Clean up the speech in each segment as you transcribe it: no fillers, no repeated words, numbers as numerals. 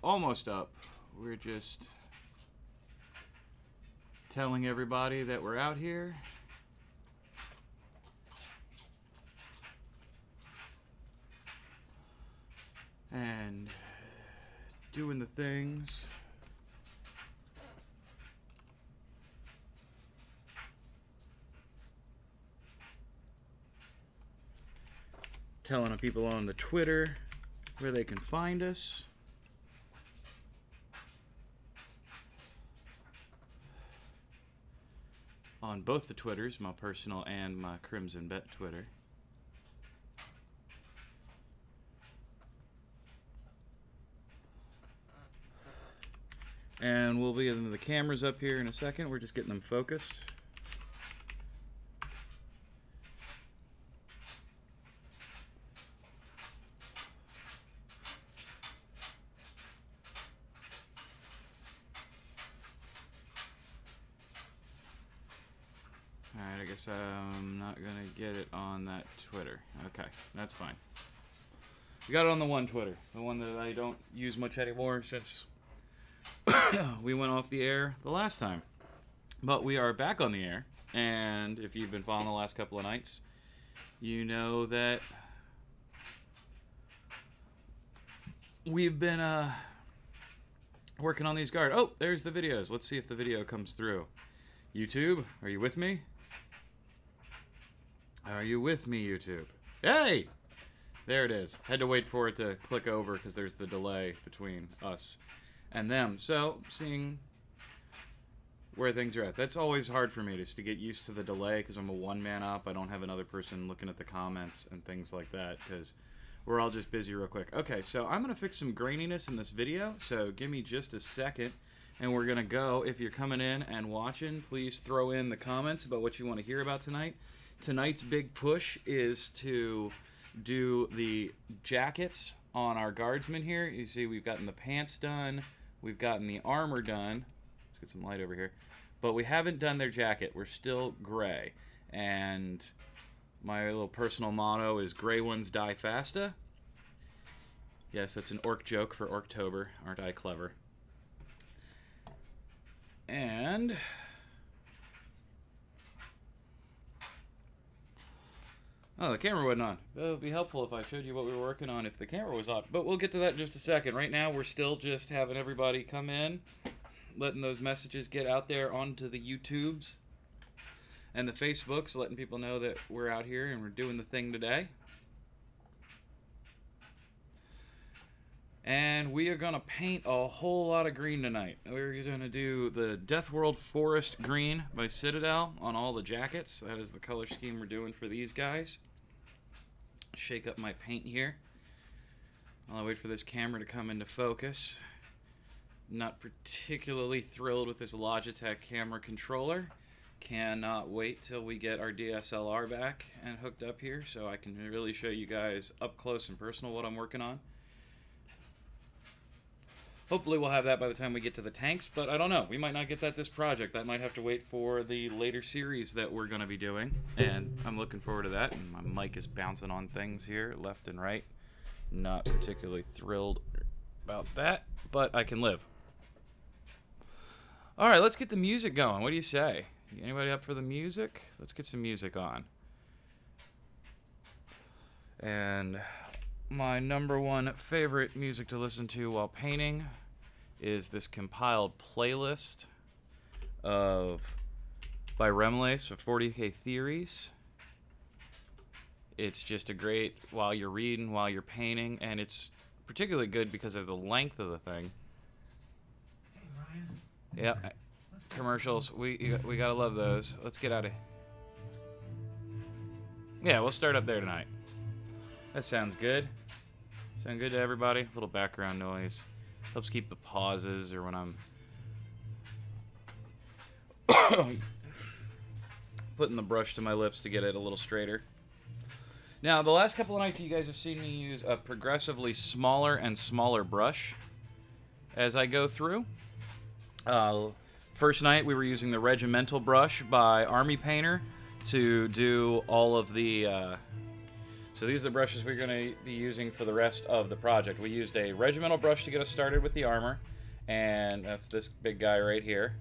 almost up. We're just telling everybody that we're out here. And doing the things. Telling people on the Twitter where they can find us. On both the Twitters, my personal and my Crimson Bet Twitter. And we'll be getting the cameras up here in a second. We're just getting them focused. Alright, I guess I'm not going to get it on that Twitter. Okay, that's fine. We got it on the one Twitter. The one that I don't use much anymore since we went off the air the last time. But we are back on the air. And if you've been following the last couple of nights, you know that we've been working on these guards. Oh, there's the videos. Let's see if the video comes through. YouTube, are you with me? Are you with me, YouTube? Hey! There it is. Had to wait for it to click over because there's the delay between us and them. So, seeing where things are at. That's always hard for me, just to get used to the delay because I'm a one-man op. I don't have another person looking at the comments and things like that because we're all just busy real quick. Okay, so I'm going to fix some graininess in this video, so give me just a second. And we're going to go. If you're coming in and watching, please throw in the comments about what you want to hear about tonight. Tonight's big push is to do the jackets on our guardsmen here. You see we've gotten the pants done. We've gotten the armor done. Let's get some light over here. But we haven't done their jacket. We're still gray. And my little personal motto is gray ones die fasta. Yes, that's an orc joke for Orktober. Aren't I clever? And oh, the camera wasn't on. It would be helpful if I showed you what we were working on if the camera was on. But we'll get to that in just a second. Right now, we're still just having everybody come in, letting those messages get out there onto the YouTubes and the Facebooks, letting people know that we're out here and we're doing the thing today. And we are going to paint a whole lot of green tonight. We're going to do the Death World Forest Green by Citadel on all the jackets. That is the color scheme we're doing for these guys. Shake up my paint here while I wait for this camera to come into focus. Not particularly thrilled with this Logitech camera controller. Cannot wait till we get our DSLR back and hooked up here so I can really show you guys up close and personal what I'm working on. Hopefully we'll have that by the time we get to the tanks, but I don't know. We might not get that this project. That might have to wait for the later series that we're going to be doing, and I'm looking forward to that. And my mic is bouncing on things here, left and right. Not particularly thrilled about that, but I can live. All right, let's get the music going. What do you say? Anybody up for the music? Let's get some music on. And my #1 favorite music to listen to while painting is this compiled playlist by Remlace of 40K Theories. It's just a great while you're reading, while you're painting, and it's particularly good because of the length of the thing. Hey, Ryan. Yeah, commercials. We gotta love those. Let's get out of here. Yeah, we'll start up there tonight. That sounds good. Sound good to everybody? A little background noise. Helps keep the pauses or when I'm putting the brush to my lips to get it a little straighter. Now, the last couple of nights you guys have seen me use a progressively smaller and smaller brush as I go through. First night we were using the regimental brush by Army Painter to do all of the So these are the brushes we're going to be using for the rest of the project. We used a regimental brush to get us started with the armor, and that's this big guy right here.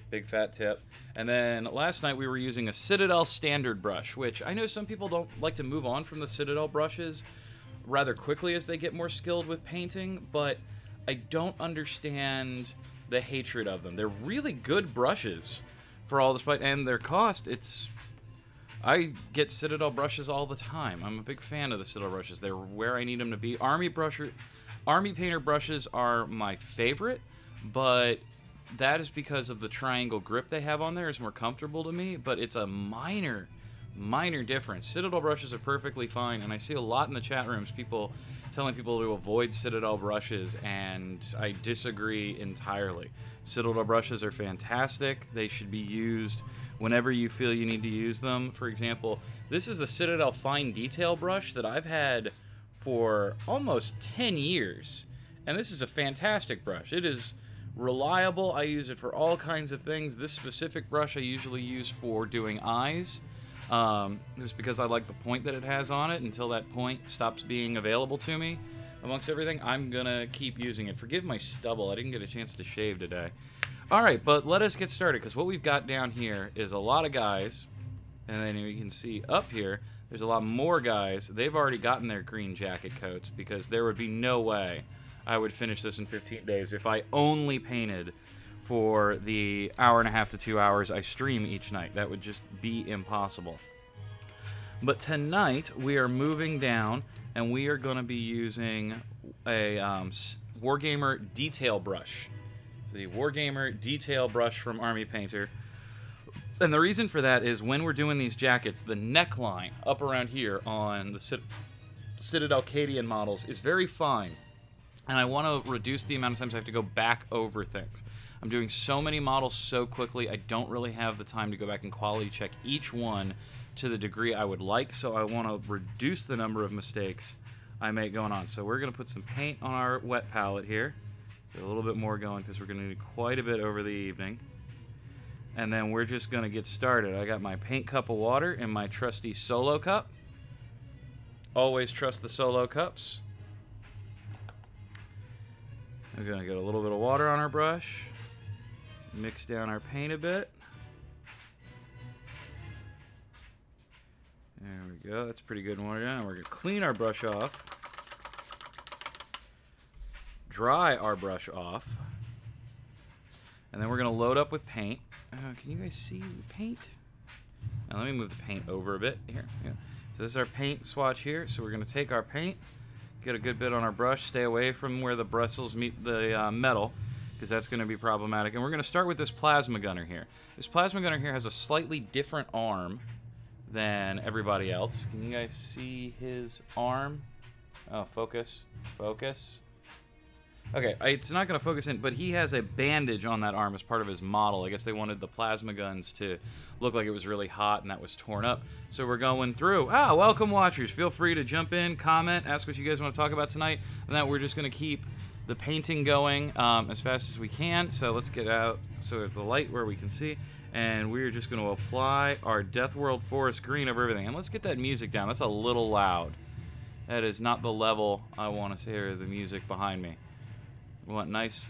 Big fat tip. And then last night we were using a Citadel standard brush, which I know some people don't like to move on from the Citadel brushes rather quickly as they get more skilled with painting, but I don't understand the hatred of them. They're really good brushes for all this, and their cost, I get Citadel brushes all the time. I'm a big fan of the Citadel brushes. They're where I need them to be. Army painter brushes are my favorite, but that is because of the triangle grip they have on there. It's more comfortable to me, but it's a minor difference. Citadel brushes are perfectly fine, and I see a lot in the chat rooms people telling people to avoid Citadel brushes, and I disagree entirely. Citadel brushes are fantastic. They should be used whenever you feel you need to use them. For example, this is the Citadel Fine Detail brush that I've had for almost 10 years, and this is a fantastic brush. It is reliable. I use it for all kinds of things. This specific brush I usually use for doing eyes, just because I like the point that it has on it. Until that point stops being available to me amongst everything, I'm gonna keep using it. Forgive my stubble, I didn't get a chance to shave today. Alright, but let us get started, because what we've got down here is a lot of guys, and then you can see up here there's a lot more guys. They've already gotten their green jacket coats, because there would be no way I would finish this in 15 days if I only painted for the hour and a half to 2 hours I stream each night. That would just be impossible. But tonight we are moving down, and we are going to be using a Wargamer detail brush. The Wargamer detail brush from Army Painter. And the reason for that is when we're doing these jackets, the neckline up around here on the Citadel Cadian models is very fine. And I want to reduce the amount of times I have to go back over things. I'm doing so many models so quickly, I don't really have the time to go back and quality check each one to the degree I would like, so I want to reduce the number of mistakes I make going on. So we're going to put some paint on our wet palette here. Get a little bit more going, because we're going to need quite a bit over the evening. And then we're just going to get started. I got my paint cup of water and my trusty Solo cup. Always trust the Solo cups. We're going to get a little bit of water on our brush, mix down our paint a bit. There we go, that's pretty good water down. We're going to clean our brush off, dry our brush off, and then we're going to load up with paint. Can you guys see the paint? Now let me move the paint over a bit here. Yeah. So this is our paint swatch here. So we're going to take our paint, get a good bit on our brush, stay away from where the bristles meet the metal, because that's going to be problematic. And we're going to start with this plasma gunner here. This plasma gunner here has a slightly different arm than everybody else. Can you guys see his arm? Oh, focus. Focus. Okay, it's not going to focus in, but he has a bandage on that arm as part of his model. I guess they wanted the plasma guns to look like it was really hot and that was torn up. So we're going through. Welcome, watchers. Feel free to jump in, comment, ask what you guys want to talk about tonight. And then we're just going to keep the painting going as fast as we can. So let's get out so we have the light where we can see. And we're just going to apply our Death World Forest Green over everything. And let's get that music down. That's a little loud. That is not the level I want to hear the music behind me. We want nice,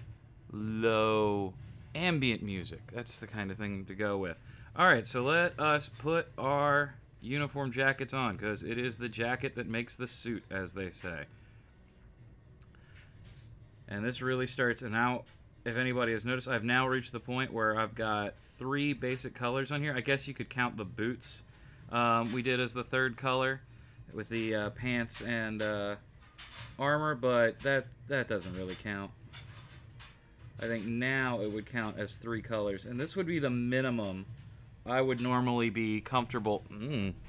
low, ambient music. That's the kind of thing to go with. Alright, so let us put our uniform jackets on, because it is the jacket that makes the suit, as they say. And this really starts, and now, if anybody has noticed, I've now reached the point where I've got 3 basic colors on here. I guess you could count the boots we did as the 3rd color, with the pants and armor, but that doesn't really count. I think now it would count as 3 colors, and this would be the minimum I would normally be comfortable.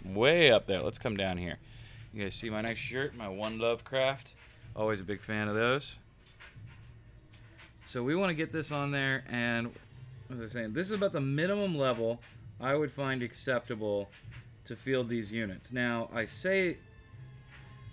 Way up there. Let's come down here. You guys see my nice shirt, my One Love Craft. Always a big fan of those. So we want to get this on there, and as I was saying, this is about the minimum level I would find acceptable to field these units. Now, I say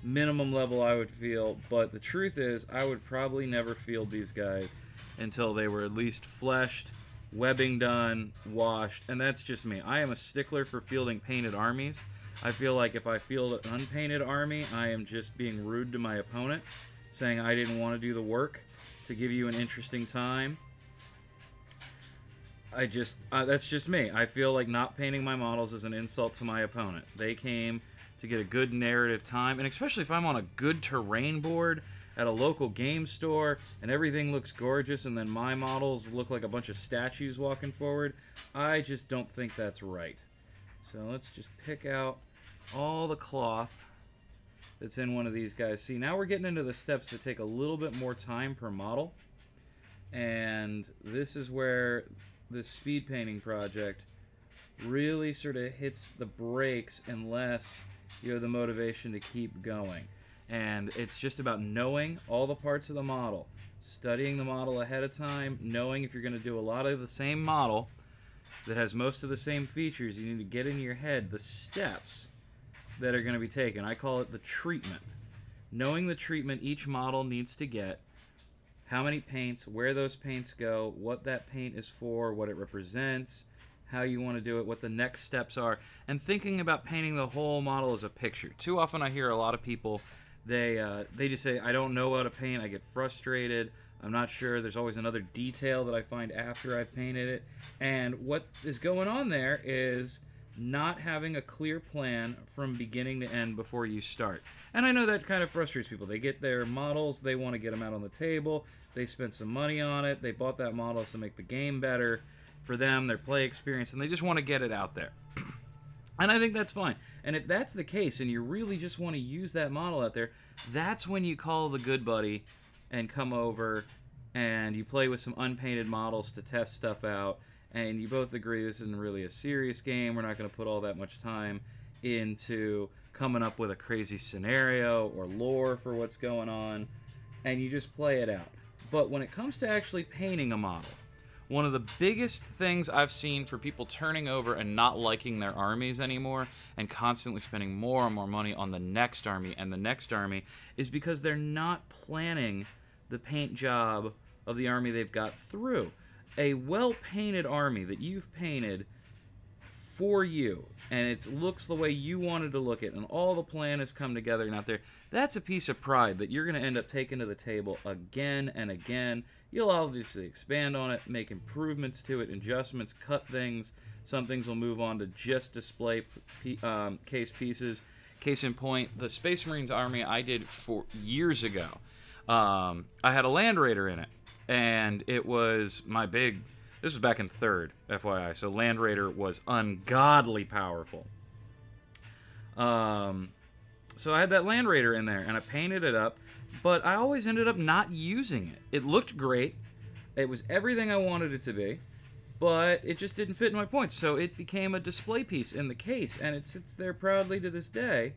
minimum level I would feel, but the truth is I would probably never field these guys until they were at least fleshed, webbing done, washed, and that's just me. I am a stickler for fielding painted armies. I feel like if I field an unpainted army, I am just being rude to my opponent, saying I didn't want to do the work to give you an interesting time. That's just me. I feel like not painting my models is an insult to my opponent. They came to get a good narrative time, and especially if I'm on a good terrain board at a local game store and everything looks gorgeous and then my models look like a bunch of statues walking forward, I just don't think that's right. So let's just pick out all the cloth that's in one of these guys. See, now we're getting into the steps that take a little bit more time per model, and this is where this speed painting project really sort of hits the brakes unless you have the motivation to keep going. And it's just about knowing all the parts of the model, studying the model ahead of time, knowing if you're going to do a lot of the same model that has most of the same features, you need to get in your head the steps that are going to be taken. I call it the treatment. Knowing the treatment each model needs to get, how many paints, where those paints go, what that paint is for, what it represents, how you want to do it, what the next steps are, and thinking about painting the whole model as a picture. Too often I hear a lot of people, they just say, I don't know how to paint, I get frustrated, I'm not sure, there's always another detail that I find after I've painted it, and what is going on there is not having a clear plan from beginning to end before you start. And I know that kind of frustrates people. They get their models, they want to get them out on the table, they spent some money on it, they bought that model to make the game better for them, their play experience, and they just want to get it out there. And I think that's fine. And if that's the case and you really just want to use that model out there, that's when you call the good buddy and come over and you play with some unpainted models to test stuff out, and you both agree this isn't really a serious game, we're not going to put all that much time into coming up with a crazy scenario or lore for what's going on, and you just play it out. But when it comes to actually painting a model, one of the biggest things I've seen for people turning over and not liking their armies anymore and constantly spending more and more money on the next army and the next army is because they're not planning the paint job of the army they've got through. A well-painted army that you've painted for you, and it looks the way you wanted to look it, and all the plan has come together and out there, that's a piece of pride that you're going to end up taking to the table again and again. You'll obviously expand on it, make improvements to it, adjustments, cut things. Some things will move on to just display case pieces. Case in point, the Space Marines army I did for years ago. I had a Land Raider in it. And it was my big... This was back in 3rd, FYI. So Land Raider was ungodly powerful. So I had that Land Raider in there, and I painted it up. But I always ended up not using it. It looked great. It was everything I wanted it to be. But it just didn't fit in my points. So it became a display piece in the case. And it sits there proudly to this day.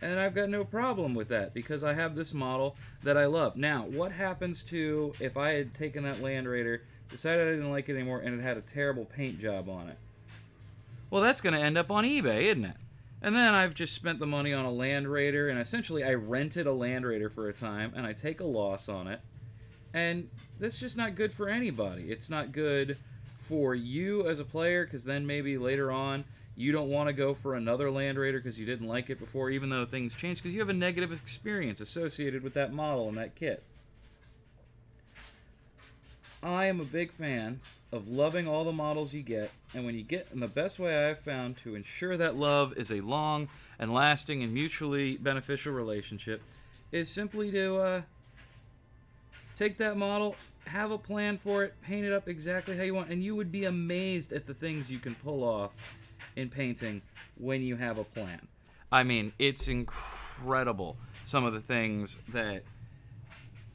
And I've got no problem with that because I have this model that I love. Now, what happens to if I had taken that Land Raider, decided I didn't like it anymore, and it had a terrible paint job on it? Well, that's going to end up on eBay, isn't it? And then I've just spent the money on a Land Raider, and essentially I rented a Land Raider for a time, and I take a loss on it. And that's just not good for anybody. It's not good for you as a player, because then maybe later on you don't want to go for another Land Raider because you didn't like it before, even though things change, because you have a negative experience associated with that model and that kit. I am a big fan of loving all the models you get, and when you get, and the best way I've found to ensure that love is a long and lasting and mutually beneficial relationship is simply to take that model, have a plan for it, paint it up exactly how you want, and you would be amazed at the things you can pull off in painting when you have a plan. I mean, it's incredible, some of the things that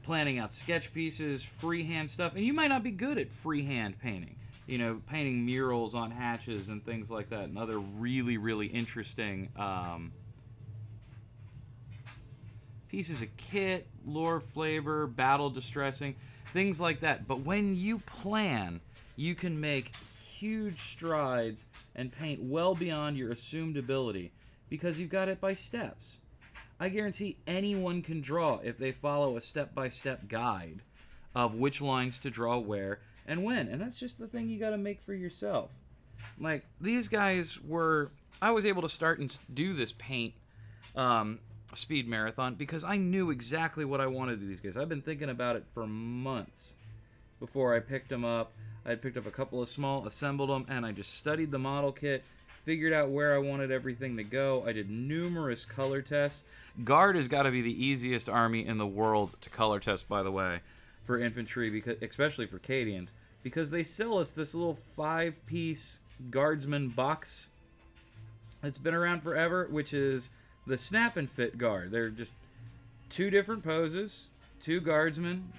planning out sketch pieces, freehand stuff, and you might not be good at freehand painting. You know, painting murals on hatches and things like that, and other really, really interesting pieces of kit, lore flavor, battle distressing, things like that. But when you plan, you can make huge strides and paint well beyond your assumed ability because you've got it by steps. I guarantee anyone can draw if they follow a step-by-step guide of which lines to draw where and when. And that's just the thing you got to make for yourself. Like, these guys were... I was able to start and do this paint speed marathon because I knew exactly what I wanted to these guys. I've been thinking about it for months before I picked them up. I had picked up a couple of small, assembled them, and I just studied the model kit, figured out where I wanted everything to go. I did numerous color tests. Guard has got to be the easiest army in the world to color test, by the way, for infantry, because especially for Cadians, because they sell us this little 5-piece guardsman box. It's been around forever, which is the snap and fit guard. They're just 2 different poses, 2 guardsmen,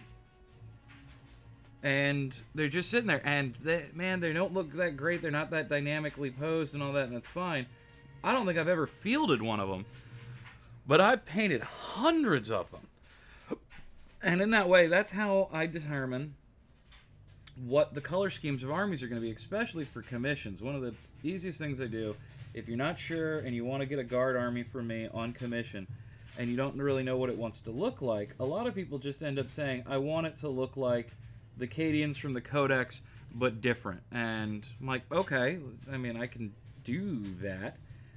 and they're just sitting there. And they don't look that great. They're not that dynamically posed and all that, and that's fine. I don't think I've ever fielded one of them, but I've painted hundreds of them. And in that way, that's how I determine what the color schemes of armies are going to be, especially for commissions. One of the easiest things I do, if you're not sure and you want to get a guard army from me on commission and you don't really know what it wants to look like, a lot of people just end up saying, I want it to look like the Cadians from the Codex, but different. And I'm like, okay, I mean, I can do that,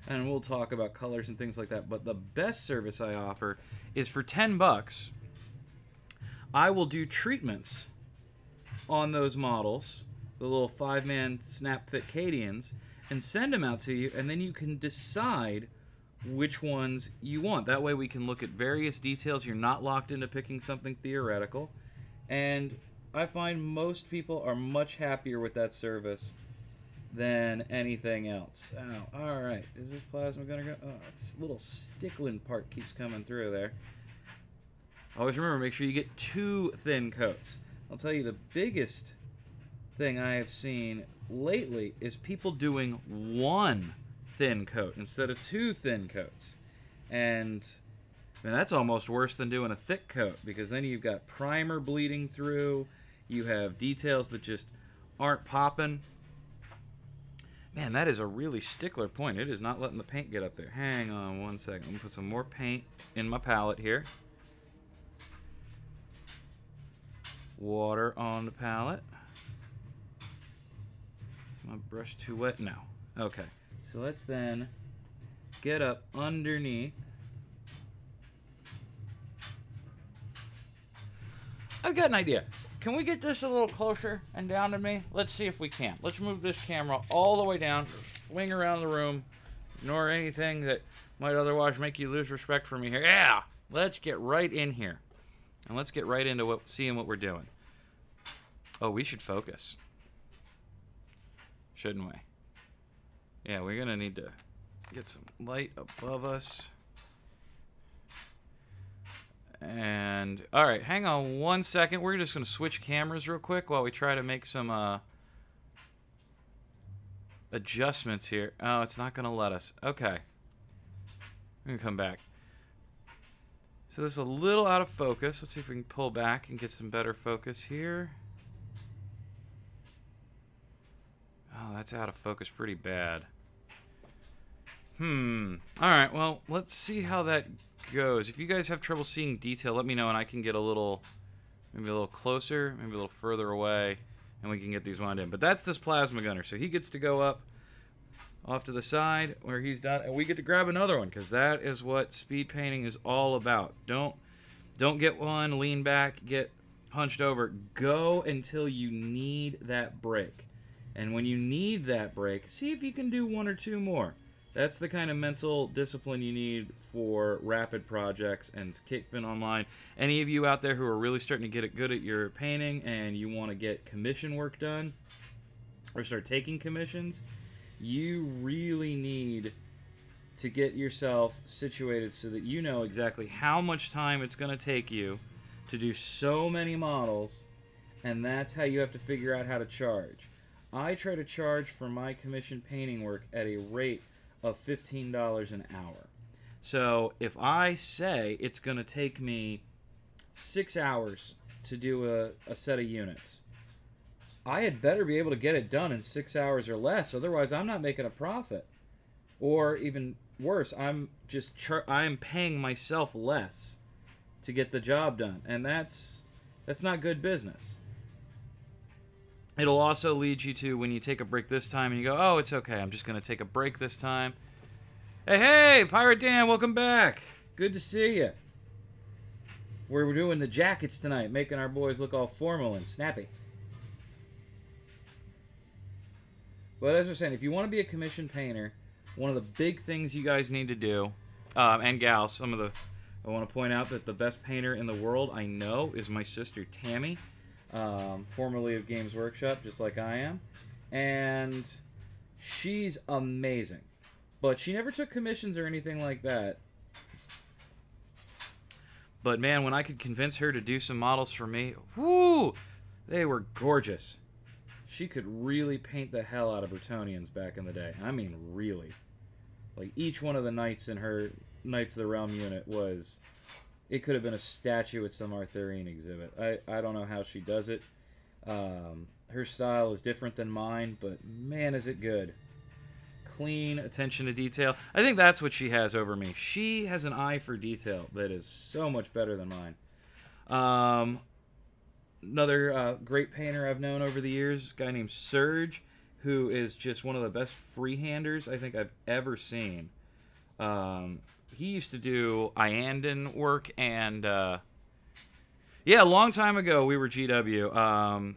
and we'll talk about colors and things like that. But the best service I offer is for $10, I will do treatments on those models, the little 5-man snap fit Cadians, and send them out to you, and then you can decide which ones you want. That way we can look at various details. You're not locked into picking something theoretical. And I find most people are much happier with that service than anything else. Oh, alright. Is this plasma gonna go? Oh, this little stickling part keeps coming through there. Always remember, make sure you get 2 thin coats. I'll tell you, the biggest thing I have seen lately is people doing 1 thin coat instead of 2 thin coats. And man, that's almost worse than doing a thick coat, because then you've got primer bleeding through, you have details that just aren't popping. Man, that is a really stickler point. It is not letting the paint get up there. Hang on one second. I'm going to put some more paint in my palette here. Water on the palette. Is my brush too wet? No. Okay. So let's then get up underneath. I've got an idea. Can we get this a little closer and down to me? Let's see if we can. Let's move this camera all the way down, swing around the room, ignore anything that might otherwise make you lose respect for me here. Yeah! Let's get right in here. And let's get right into seeing what we're doing. Oh, we should focus. Shouldn't we? Yeah, we're going to need to get some light above us. And, alright, hang on one second. We're just going to switch cameras real quick while we try to make some adjustments here. Oh, it's not going to let us. Okay. I'm going to come back. So this is a little out of focus. Let's see if we can pull back and get some better focus here. Oh, that's out of focus pretty bad. Alright, well, let's see how that goes. If you guys have trouble seeing detail, let me know and I can get a little, maybe a little closer, maybe a little further away, and we can get these wound in. But that's this plasma gunner, so he gets to go up off to the side where he's done, and we get to grab another one, because that is what speed painting is all about. Don't get one, lean back, get hunched over. Go until you need that break. And when you need that break, see if you can do 1 or 2 more. That's the kind of mental discipline you need for rapid projects and Kickfin Online. Any of you out there who are really starting to get good at your painting and you want to get commission work done or start taking commissions, you really need to get yourself situated so that you know exactly how much time it's going to take you to do so many models, and that's how you have to figure out how to charge. I try to charge for my commission painting work at a rate of $15 an hour. So if I say it's going to take me 6 hours to do a set of units, I had better be able to get it done in 6 hours or less, otherwise I'm not making a profit. Or even worse, I'm paying myself less to get the job done, and that's not good business. It'll also lead you to when you take a break this time and you go, oh, it's okay, I'm just going to take a break this time. Hey, Pirate Dan, welcome back. Good to see you. We're doing the jackets tonight, making our boys look all formal and snappy. But as I was saying, if you want to be a commission painter, one of the big things you guys need to do, and gals, I want to point out that the best painter in the world I know is my sister Tammy, formerly of Games Workshop, just like I am. And she's amazing. But she never took commissions or anything like that. But man, when I could convince her to do some models for me, whoo, they were gorgeous. She could really paint the hell out of Bretonnians back in the day. I mean, really. Like, each one of the knights in her Knights of the Realm unit was... It could have been a statue at some Arthurian exhibit. I don't know how she does it. Her style is different than mine, but man, is it good. Clean, attention to detail. I think that's what she has over me. She has an eye for detail that is so much better than mine. Another great painter I've known over the years, a guy named Serge, who is just one of the best freehanders I think I've ever seen. He used to do Iandan work, and yeah, a long time ago we were GW.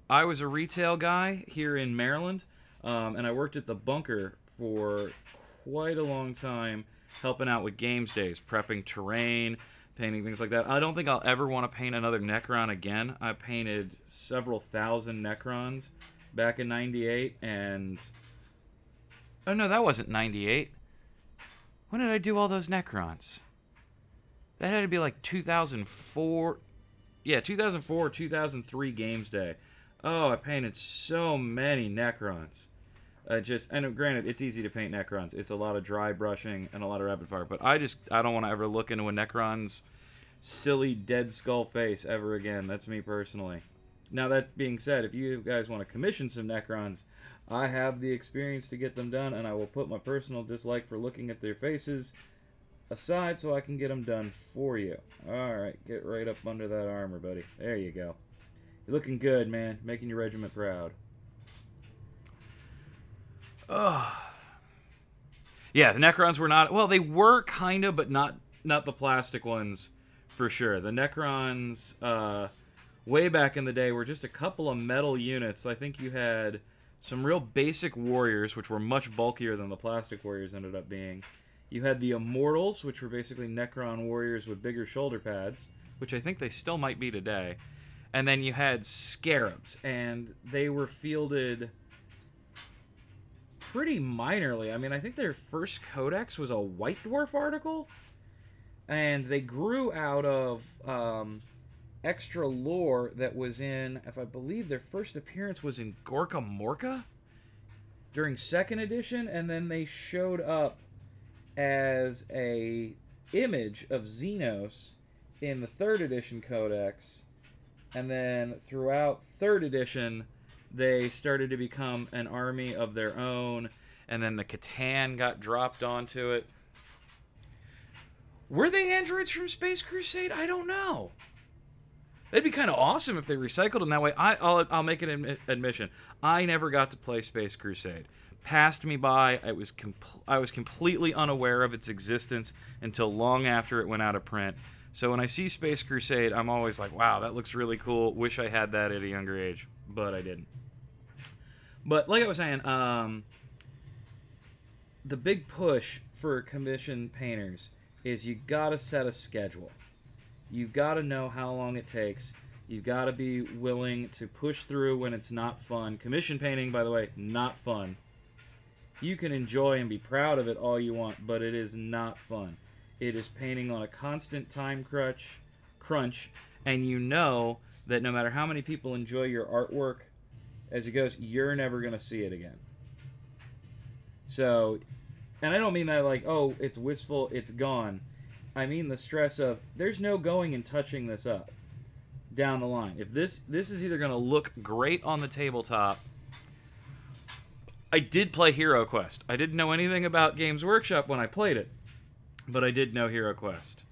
I was a retail guy here in Maryland, and I worked at the bunker for quite a long time, helping out with games days, prepping terrain, painting things like that. I don't think I'll ever want to paint another Necron again. I painted several thousand Necrons back in 98, and... Oh, no, that wasn't 98. When did I do all those Necrons? That had to be like 2004. Yeah, 2004 or 2003 Games Day. Oh, I painted so many Necrons. And granted, it's easy to paint Necrons. It's a lot of dry brushing and a lot of rapid fire. But I don't want to ever look into a Necron's silly dead skull face ever again. That's me personally. Now, that being said, if you guys want to commission some Necrons, I have the experience to get them done, and I will put my personal dislike for looking at their faces aside so I can get them done for you. Alright, get right up under that armor, buddy. There you go. You're looking good, man. Making your regiment proud. Oh. Yeah, the Necrons were not... Well, they were kind of, but not the plastic ones, for sure. The Necrons, way back in the day, were just a couple of metal units. I think you had some real basic warriors, which were much bulkier than the plastic warriors ended up being. You had the Immortals, which were basically Necron warriors with bigger shoulder pads, which I think they still might be today. And then you had Scarabs, and they were fielded pretty minorly. I mean, I think their first codex was a White Dwarf article, and they grew out of extra lore that was in, if I believe their first appearance was in Gorka Morka during 2nd edition, and then they showed up as a image of Xenos in the 3rd edition codex, and then throughout 3rd edition they started to become an army of their own, and then the Catan got dropped onto it. Were they androids from Space Crusade? I don't know. That'd be kind of awesome if they recycled them that way. I'll make an admission. I never got to play Space Crusade. Passed me by. I was completely unaware of its existence until long after it went out of print. So when I see Space Crusade, I'm always like, wow, that looks really cool. Wish I had that at a younger age, but I didn't. But like I was saying, the big push for commission painters is you gotta set a schedule. You've got to know how long it takes. You've got to be willing to push through when it's not fun. Commission painting, by the way, not fun. You can enjoy and be proud of it all you want, but it is not fun. It is painting on a constant time crunch, and you know that no matter how many people enjoy your artwork as it goes, you're never going to see it again. So, and I don't mean that like, oh, it's wistful, it's gone. I mean the stress of, there's no going and touching this up down the line. If this is either going to look great on the tabletop. I did play Hero Quest. I didn't know anything about Games Workshop when I played it, but I did know Hero Quest.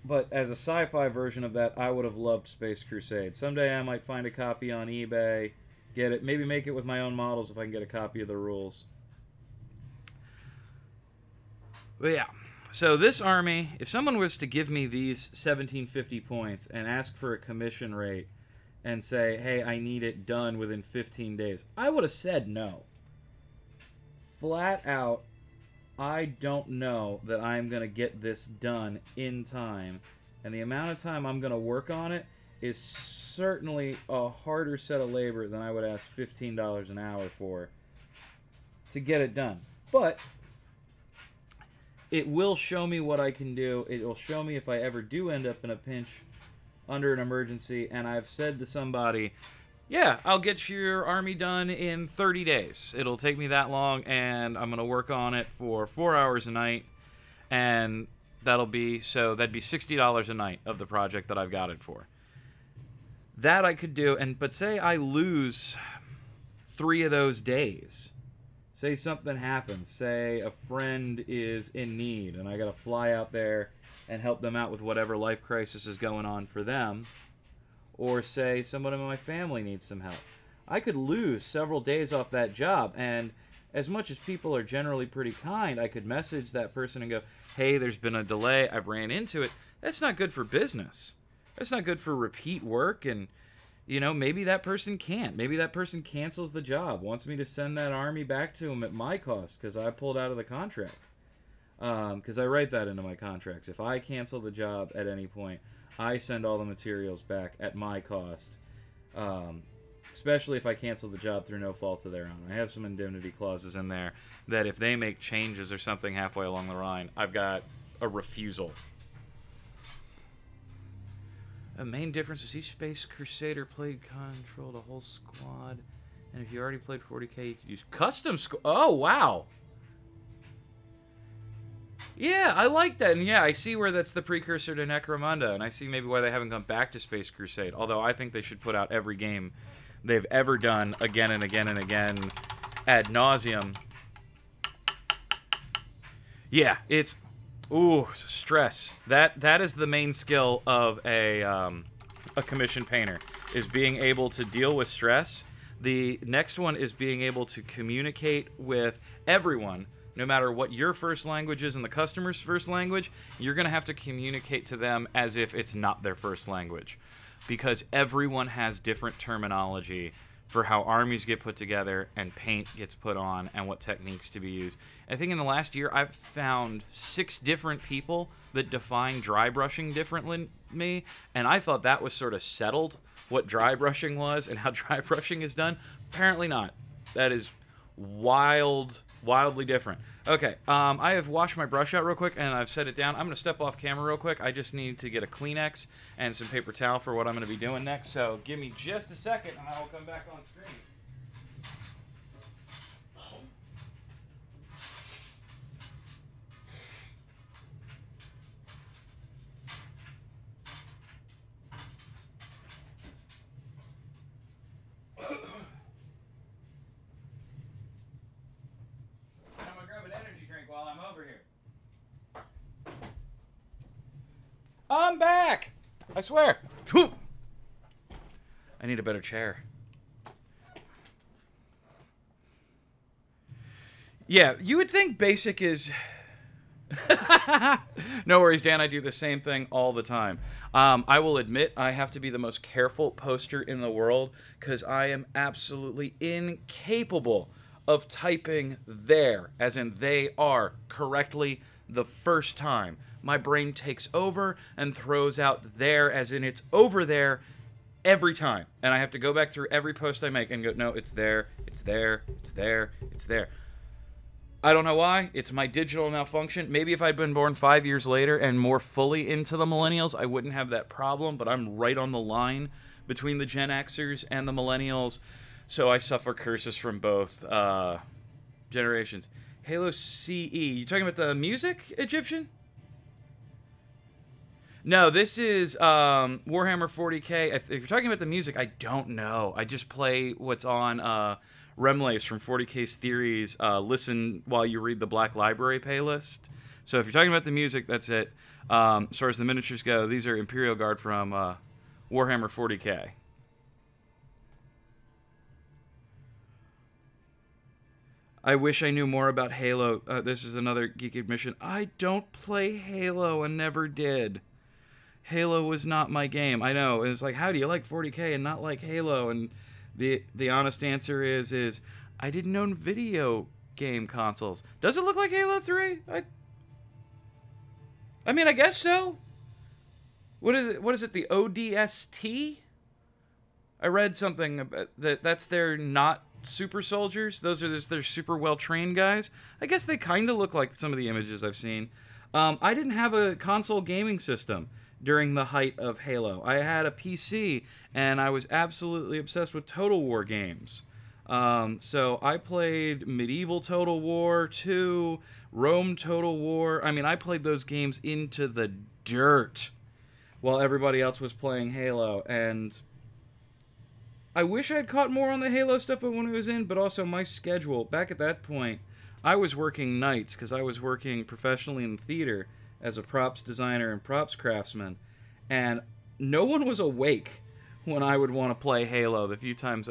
But as a sci-fi version of that, I would have loved Space Crusade. Someday I might find a copy on eBay, get it, maybe make it with my own models if I can get a copy of the rules. But yeah, so this army, if someone was to give me these 1750 points and ask for a commission rate and say, hey, I need it done within 15 days, I would have said no. Flat out, I don't know that I'm going to get this done in time. And the amount of time I'm going to work on it is certainly a harder set of labor than I would ask $15 an hour for to get it done. But it will show me what I can do. It will show me if I ever do end up in a pinch under an emergency. And I've said to somebody, yeah, I'll get your army done in 30 days. It'll take me that long, and I'm going to work on it for 4 hours a night. And that'd be $60 a night of the project that I've got it for. That I could do, but say I lose 3 of those days. Say something happens. Say a friend is in need, and I got to fly out there and help them out with whatever life crisis is going on for them. Or say someone in my family needs some help. I could lose several days off that job, and as much as people are generally pretty kind, I could message that person and go, hey, there's been a delay, I've ran into it. That's not good for business. That's not good for repeat work, and, you know, maybe that person can't. Maybe that person cancels the job, wants me to send that army back to him at my cost because I pulled out of the contract. Because I write that into my contracts. If I cancel the job at any point, I send all the materials back at my cost, especially if I cancel the job through no fault of their own. I have some indemnity clauses in there that if they make changes or something halfway along the line, I've got a refusal. A main difference is each Space Crusader played controlled a whole squad, and if you already played 40k, you could use custom squad. Oh, wow. Yeah, I like that, and yeah, I see where that's the precursor to Necromunda, and I see maybe why they haven't gone back to Space Crusade, although I think they should put out every game they've ever done again and again and again ad nauseum. Yeah, it's... Ooh, stress. That is the main skill of a commission painter, is being able to deal with stress. The next one is being able to communicate with everyone. No matter what your first language is and the customer's first language, you're going to have to communicate to them as if it's not their first language. Because everyone has different terminology for how armies get put together and paint gets put on and what techniques to be used. I think in the last year I've found 6 different people that define dry brushing differently than me, and I thought that was sort of settled, what dry brushing was and how dry brushing is done. Apparently not. That is wildly different. Okay, I have washed my brush out real quick, and I've set it down. I'm going to step off camera real quick. I just need to get a Kleenex and some paper towel for what I'm going to be doing next, so give me just a second, and I will come back on screen. While I'm over here. I'm back! I swear. I need a better chair. Yeah, you would think basic is... No worries, Dan. I do the same thing all the time. I will admit I have to be the most careful poster in the world because I am absolutely incapable of typing there, as in they are, correctly the first time. My brain takes over and throws out there, as in it's over there, every time. And I have to go back through every post I make and go, no, it's there, it's there, it's there, it's there. I don't know why. It's my digital malfunction. Maybe if I'd been born 5 years later and more fully into the millennials, I wouldn't have that problem, but I'm right on the line between the Gen Xers and the millennials. So I suffer curses from both generations. Halo CE. You talking about the music, Egyptian? No, this is Warhammer 40k. If you're talking about the music, I don't know. I just play what's on Remlace from 40k's Theories. Listen while you read the Black Library playlist. So if you're talking about the music, that's it. As far as the miniatures go, these are Imperial Guard from Warhammer 40k. I wish I knew more about Halo. This is another geek admission. I don't play Halo and never did. Halo was not my game. I know. It's like, how do you like 40k and not like Halo? And the honest answer is I didn't own video game consoles. Does it look like Halo 3? I mean, I guess so. What is it? What is it? The ODST? I read something about that's their not super soldiers. Those are their super well trained guys. I guess they kind of look like some of the images I've seen. I didn't have a console gaming system during the height of Halo. I had a PC, and I was absolutely obsessed with Total War games. So I played Medieval Total War 2, Rome Total War. I mean, I played those games into the dirt while everybody else was playing Halo, and I wish I had caught more on the Halo stuff when it was in, but also my schedule. Back at that point, I was working nights because I was working professionally in theater as a props designer and props craftsman, and no one was awake when I would want to play Halo the few times.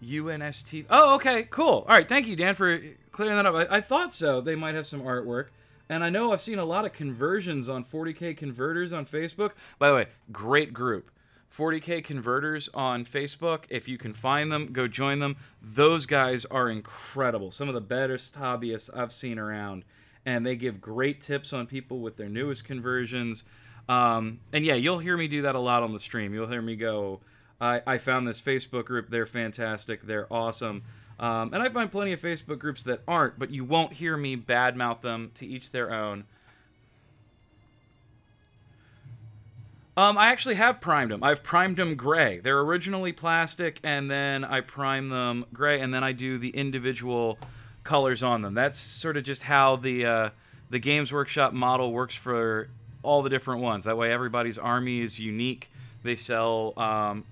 UNST. Oh, okay, cool. All right, thank you, Dan, for clearing that up. I thought so. They might have some artwork. And I know I've seen a lot of conversions on 40K Converters on Facebook. By the way, great group. 40K Converters on Facebook. If you can find them, go join them. Those guys are incredible. Some of the best hobbyists I've seen around. And they give great tips on people with their newest conversions. And yeah, you'll hear me do that a lot on the stream. You'll hear me go, I found this Facebook group. They're fantastic. They're awesome. And I find plenty of Facebook groups that aren't, but you won't hear me badmouth them, to each their own. I actually have primed them. I've primed them gray. They're originally plastic, and then I prime them gray, and then I do the individual colors on them. That's sort of just how the Games Workshop model works for all the different ones. That way everybody's army is unique. They sell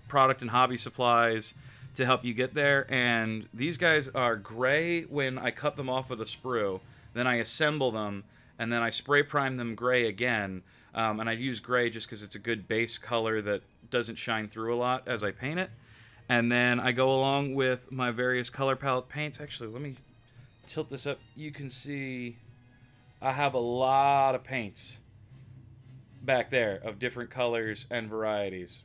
product and hobby supplies to help you get there, and these guys are gray when I cut them off with a sprue. Then I assemble them, and then I spray prime them gray again. And I use gray just because it's a good base color that doesn't shine through a lot as I paint it. And then I go along with my various color palette paints. Actually, let me tilt this up. You can see I have a lot of paints back there of different colors and varieties.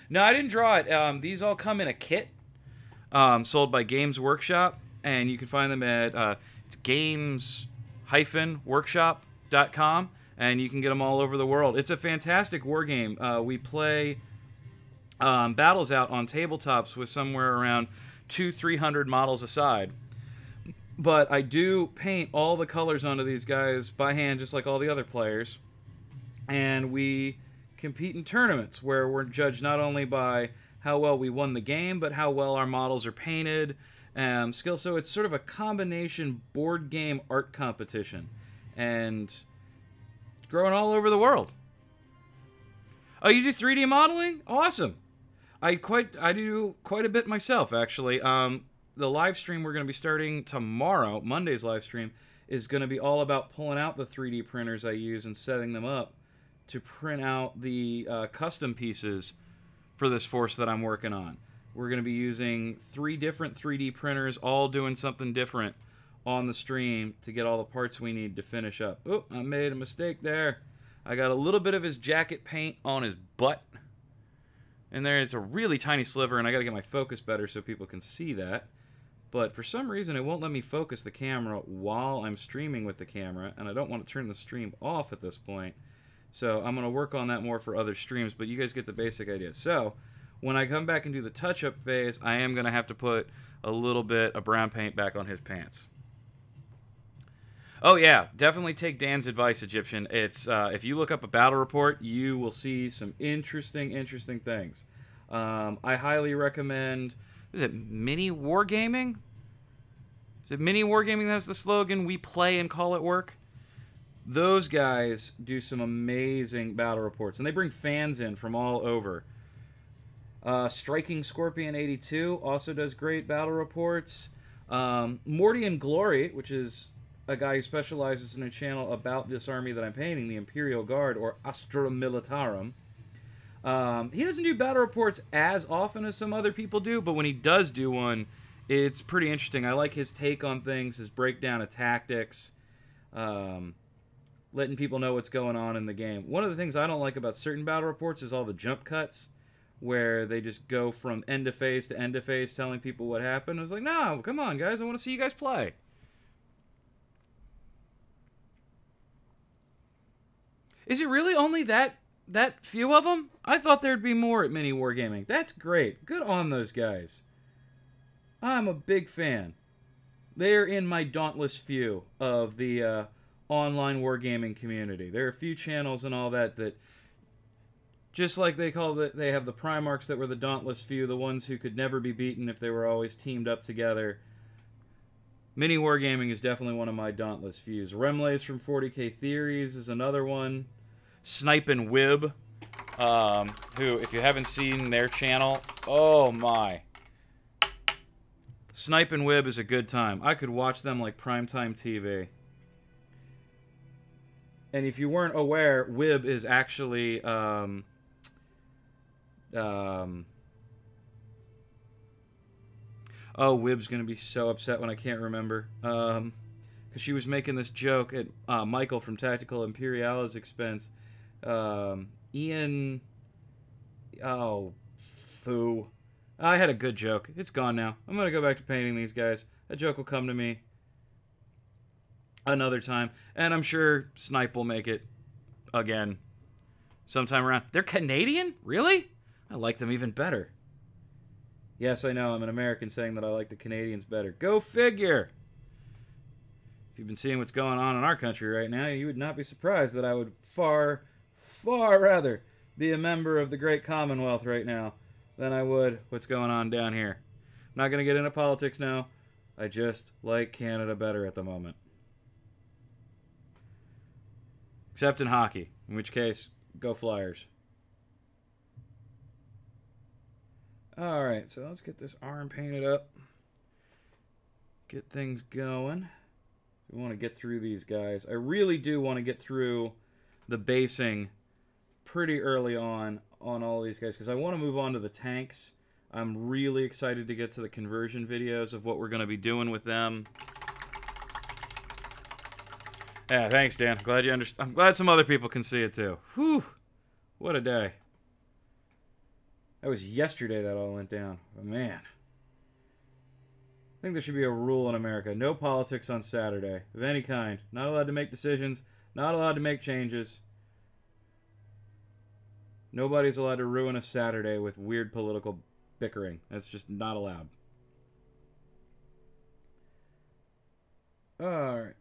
No, I didn't draw it. These all come in a kit sold by Games Workshop, and you can find them at it's games-workshop.com, and you can get them all over the world. It's a fantastic war game. We play battles out on tabletops with somewhere around 200-300 models aside. But I do paint all the colors onto these guys by hand, just like all the other players. And we compete in tournaments where we're judged not only by how well we won the game, but how well our models are painted. Skill. So it's sort of a combination board game art competition. And it's growing all over the world. Oh, you do 3D modeling? Awesome. I do quite a bit myself, actually. The live stream we're going to be starting tomorrow, Monday's live stream, is going to be all about pulling out the 3D printers I use and setting them up to print out the custom pieces for this force that I'm working on. We're going to be using 3 different 3D printers, all doing something different on the stream to get all the parts we need to finish up. Oh, I made a mistake there. I got a little bit of his jacket paint on his butt. And there it's a really tiny sliver, and I got to get my focus better so people can see that. But for some reason, it won't let me focus the camera while I'm streaming with the camera, and I don't want to turn the stream off at this point. So I'm going to work on that more for other streams, but you guys get the basic idea. So when I come back and do the touch-up phase, I am going to have to put a little bit of brown paint back on his pants. Oh yeah, definitely take Dan's advice, Egyptian. It's if you look up a battle report, you will see some interesting things. I highly recommend. Is it Mini Wargaming? Is it Mini Wargaming? That's the slogan. We play and call it work. Those guys do some amazing battle reports, and they bring fans in from all over. Striking Scorpion 82 also does great battle reports. Morty and Glory, which is a guy who specializes in a channel about this army that I'm painting, the Imperial Guard, or Astra Militarum. He doesn't do battle reports as often as some other people do, but when he does do one, it's pretty interesting. I like his take on things, his breakdown of tactics, letting people know what's going on in the game. One of the things I don't like about certain battle reports is all the jump cuts, where they just go from end of phase to end of phase telling people what happened. I was like, no, come on, guys. I want to see you guys play. Is it really only that few of them? I thought there'd be more at Mini Wargaming. That's great. Good on those guys. I'm a big fan. They're in my dauntless few of the online wargaming community. There are a few channels and all that just like they have the Primarchs that were the dauntless few, the ones who could never be beaten if they were always teamed up together. Mini Wargaming is definitely one of my dauntless fews. Remlays from 40k Theories is another one. Snipe and Wib, who, if you haven't seen their channel, oh my. Snipe and Wib is a good time. I could watch them like primetime TV. And if you weren't aware, Wib is actually oh, Wib's gonna be so upset when I can't remember. Because she was making this joke at Michael from Tactical Imperiala's expense. Ian... Oh, foo. I had a good joke. It's gone now. I'm gonna go back to painting these guys. That joke will come to me another time. And I'm sure Snipe will make it again sometime around. They're Canadian? Really? I like them even better. Yes, I know. I'm an American saying that I like the Canadians better. Go figure! If you've been seeing what's going on in our country right now, you would not be surprised that I would far, far rather be a member of the great Commonwealth right now than I would what's going on down here. I'm not going to get into politics now. I just like Canada better at the moment. Except in hockey, in which case, go Flyers. Alright, so let's get this arm painted up. Get things going. We want to get through these guys. I really do want to get through the basing pretty early on all these guys, because I want to move on to the tanks. I'm really excited to get to the conversion videos of what we're going to be doing with them. Yeah, thanks, Dan. Glad you understand. I'm glad some other people can see it too. Whew, what a day. That was yesterday that all went down. But man, I think there should be a rule in America. No politics on Saturday of any kind. Not allowed to make decisions. Not allowed to make changes. Nobody's allowed to ruin a Saturday with weird political bickering. That's just not allowed. Alright.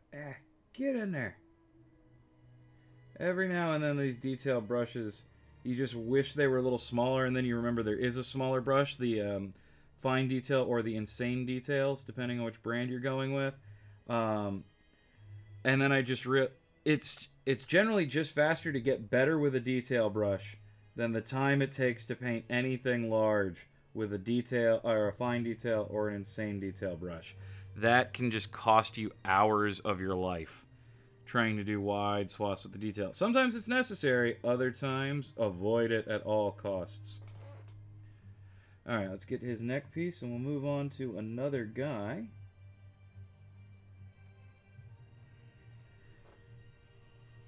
Get in there. Every now and then these detail brushes, you just wish they were a little smaller, and then you remember there is a smaller brush, the fine detail or the insane details, depending on which brand you're going with. And then I just it's generally just faster to get better with a detail brush than the time it takes to paint anything large with a detail or a fine detail or an insane detail brush. That can just cost you hours of your life trying to do wide swaths with the detail. Sometimes it's necessary, other times avoid it at all costs. Alright, let's get his neck piece and we'll move on to another guy.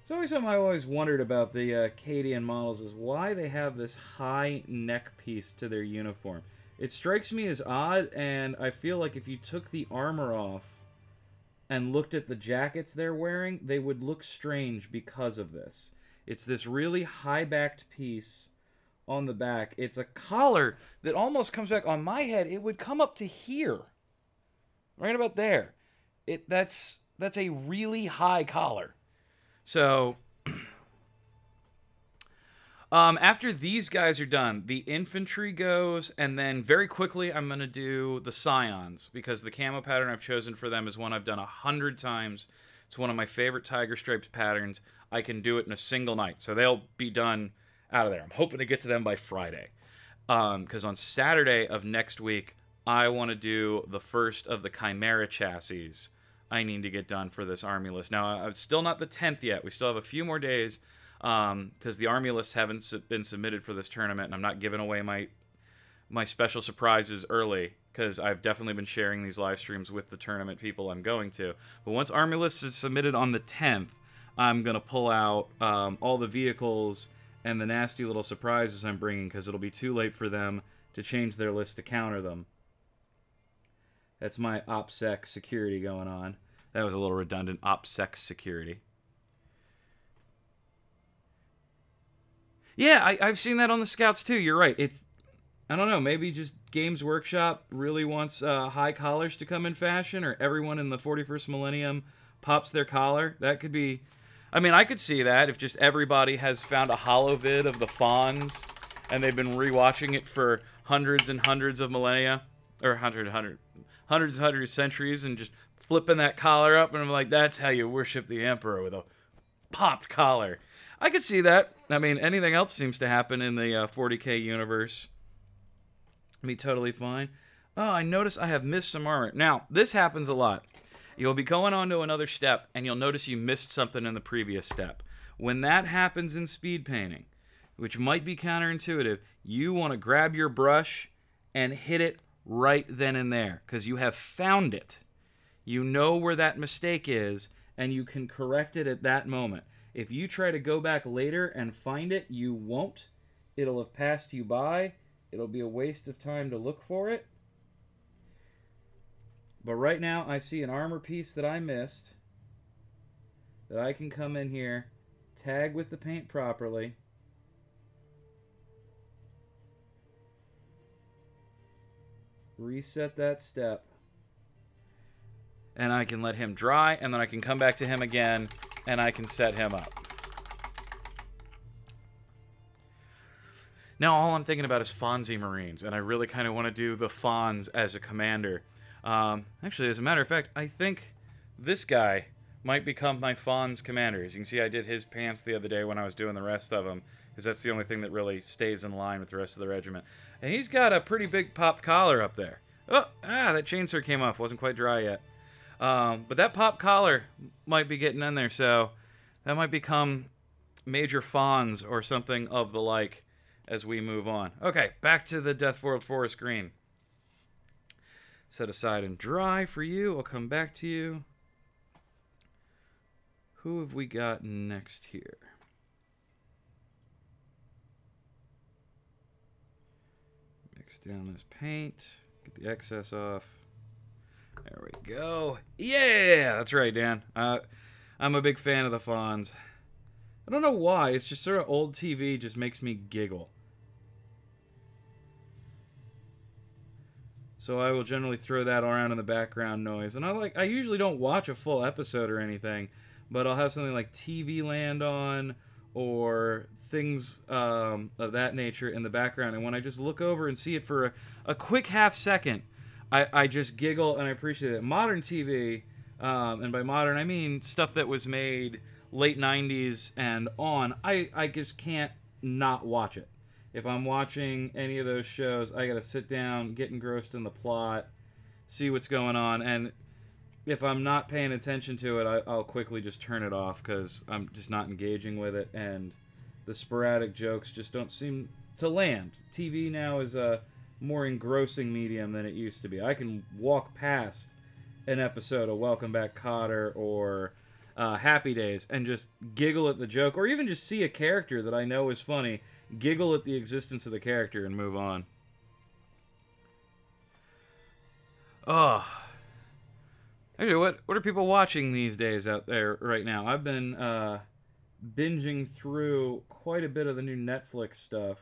It's always something I always wondered about the Cadian models is why they have this high neck piece to their uniform. It strikes me as odd, and I feel like if you took the armor off and looked at the jackets they're wearing, they would look strange because of this. It's this really high-backed piece on the back. It's a collar that almost comes back. On my head, it would come up to here. Right about there. That's a really high collar. So, after these guys are done, the infantry goes, and then very quickly I'm going to do the scions, because the camo pattern I've chosen for them is one I've done 100 times. It's one of my favorite Tiger Stripes patterns. I can do it in a single night, so they'll be done out of there. I'm hoping to get to them by Friday. Because on Saturday of next week, I want to do the first of the Chimera chassis I need to get done for this army list. Now, it's still not the 10th yet. We still have a few more days because the army lists haven't been submitted for this tournament, and I'm not giving away my special surprises early because I've definitely been sharing these live streams with the tournament people I'm going to. But once army lists is submitted on the 10th, I'm going to pull out all the vehicles and the nasty little surprises I'm bringing because it'll be too late for them to change their list to counter them. That's my OPSEC security going on. That was a little redundant. OPSEC security. Yeah, I've seen that on the Scouts too. You're right. I don't know. Maybe just Games Workshop really wants high collars to come in fashion, or everyone in the 41st millennium pops their collar. That could be... I mean, I could see that if just everybody has found a holo vid of the Fonz and they've been rewatching it for hundreds and hundreds of millennia, or hundreds and hundreds of centuries, and just flipping that collar up, and I'm like, that's how you worship the Emperor, with a popped collar. I could see that. I mean, anything else seems to happen in the 40k universe. Be totally fine. Oh, I notice I have missed some armor. Now, this happens a lot. You'll be going on to another step, and you'll notice you missed something in the previous step. When that happens in speed painting, which might be counterintuitive, you want to grab your brush and hit it right then and there, because you have found it. You know where that mistake is, and you can correct it at that moment. If you try to go back later and find it, you won't. It'll have passed you by. It'll be a waste of time to look for it. But right now, I see an armor piece that I missed that I can come in here, tag with the paint properly, reset that step, and I can let him dry, and then I can come back to him again, and I can set him up. Now all I'm thinking about is Fonzie Marines, and I really kind of want to do the Fonz as a commander. Actually, as a matter of fact, I think this guy might become my Fonz commander. As you can see, I did his pants the other day when I was doing the rest of them, because that's the only thing that really stays in line with the rest of the regiment. And he's got a pretty big popped collar up there. Oh, that chainsaw came off. Wasn't quite dry yet. But that popped collar might be getting in there, so that might become Major Fonz or something of the like as we move on. Okay, back to the Deathworld Forest Green. Set aside and dry for you. I'll come back to you. Who have we got next here? Mix down this paint. Get the excess off. There we go. Yeah, that's right, Dan. I'm a big fan of the Fonz. I don't know why. It's just sort of old TV just makes me giggle. So I will generally throw that around in the background noise. And I usually don't watch a full episode or anything, but I'll have something like TV Land on or things of that nature in the background. And when I just look over and see it for a quick half second, I just giggle and I appreciate it. Modern TV, and by modern I mean stuff that was made late 90s and on, I just can't not watch it. If I'm watching any of those shows, I gotta sit down, get engrossed in the plot, see what's going on, and if I'm not paying attention to it, I'll quickly just turn it off because I'm just not engaging with it, and the sporadic jokes just don't seem to land. TV now is a more engrossing medium than it used to be. I can walk past an episode of Welcome Back, Kotter or Happy Days and just giggle at the joke, or even just see a character that I know is funny, giggle at the existence of the character, and move on. Oh. Actually, what are people watching these days out there right now? I've been binging through quite a bit of the new Netflix stuff.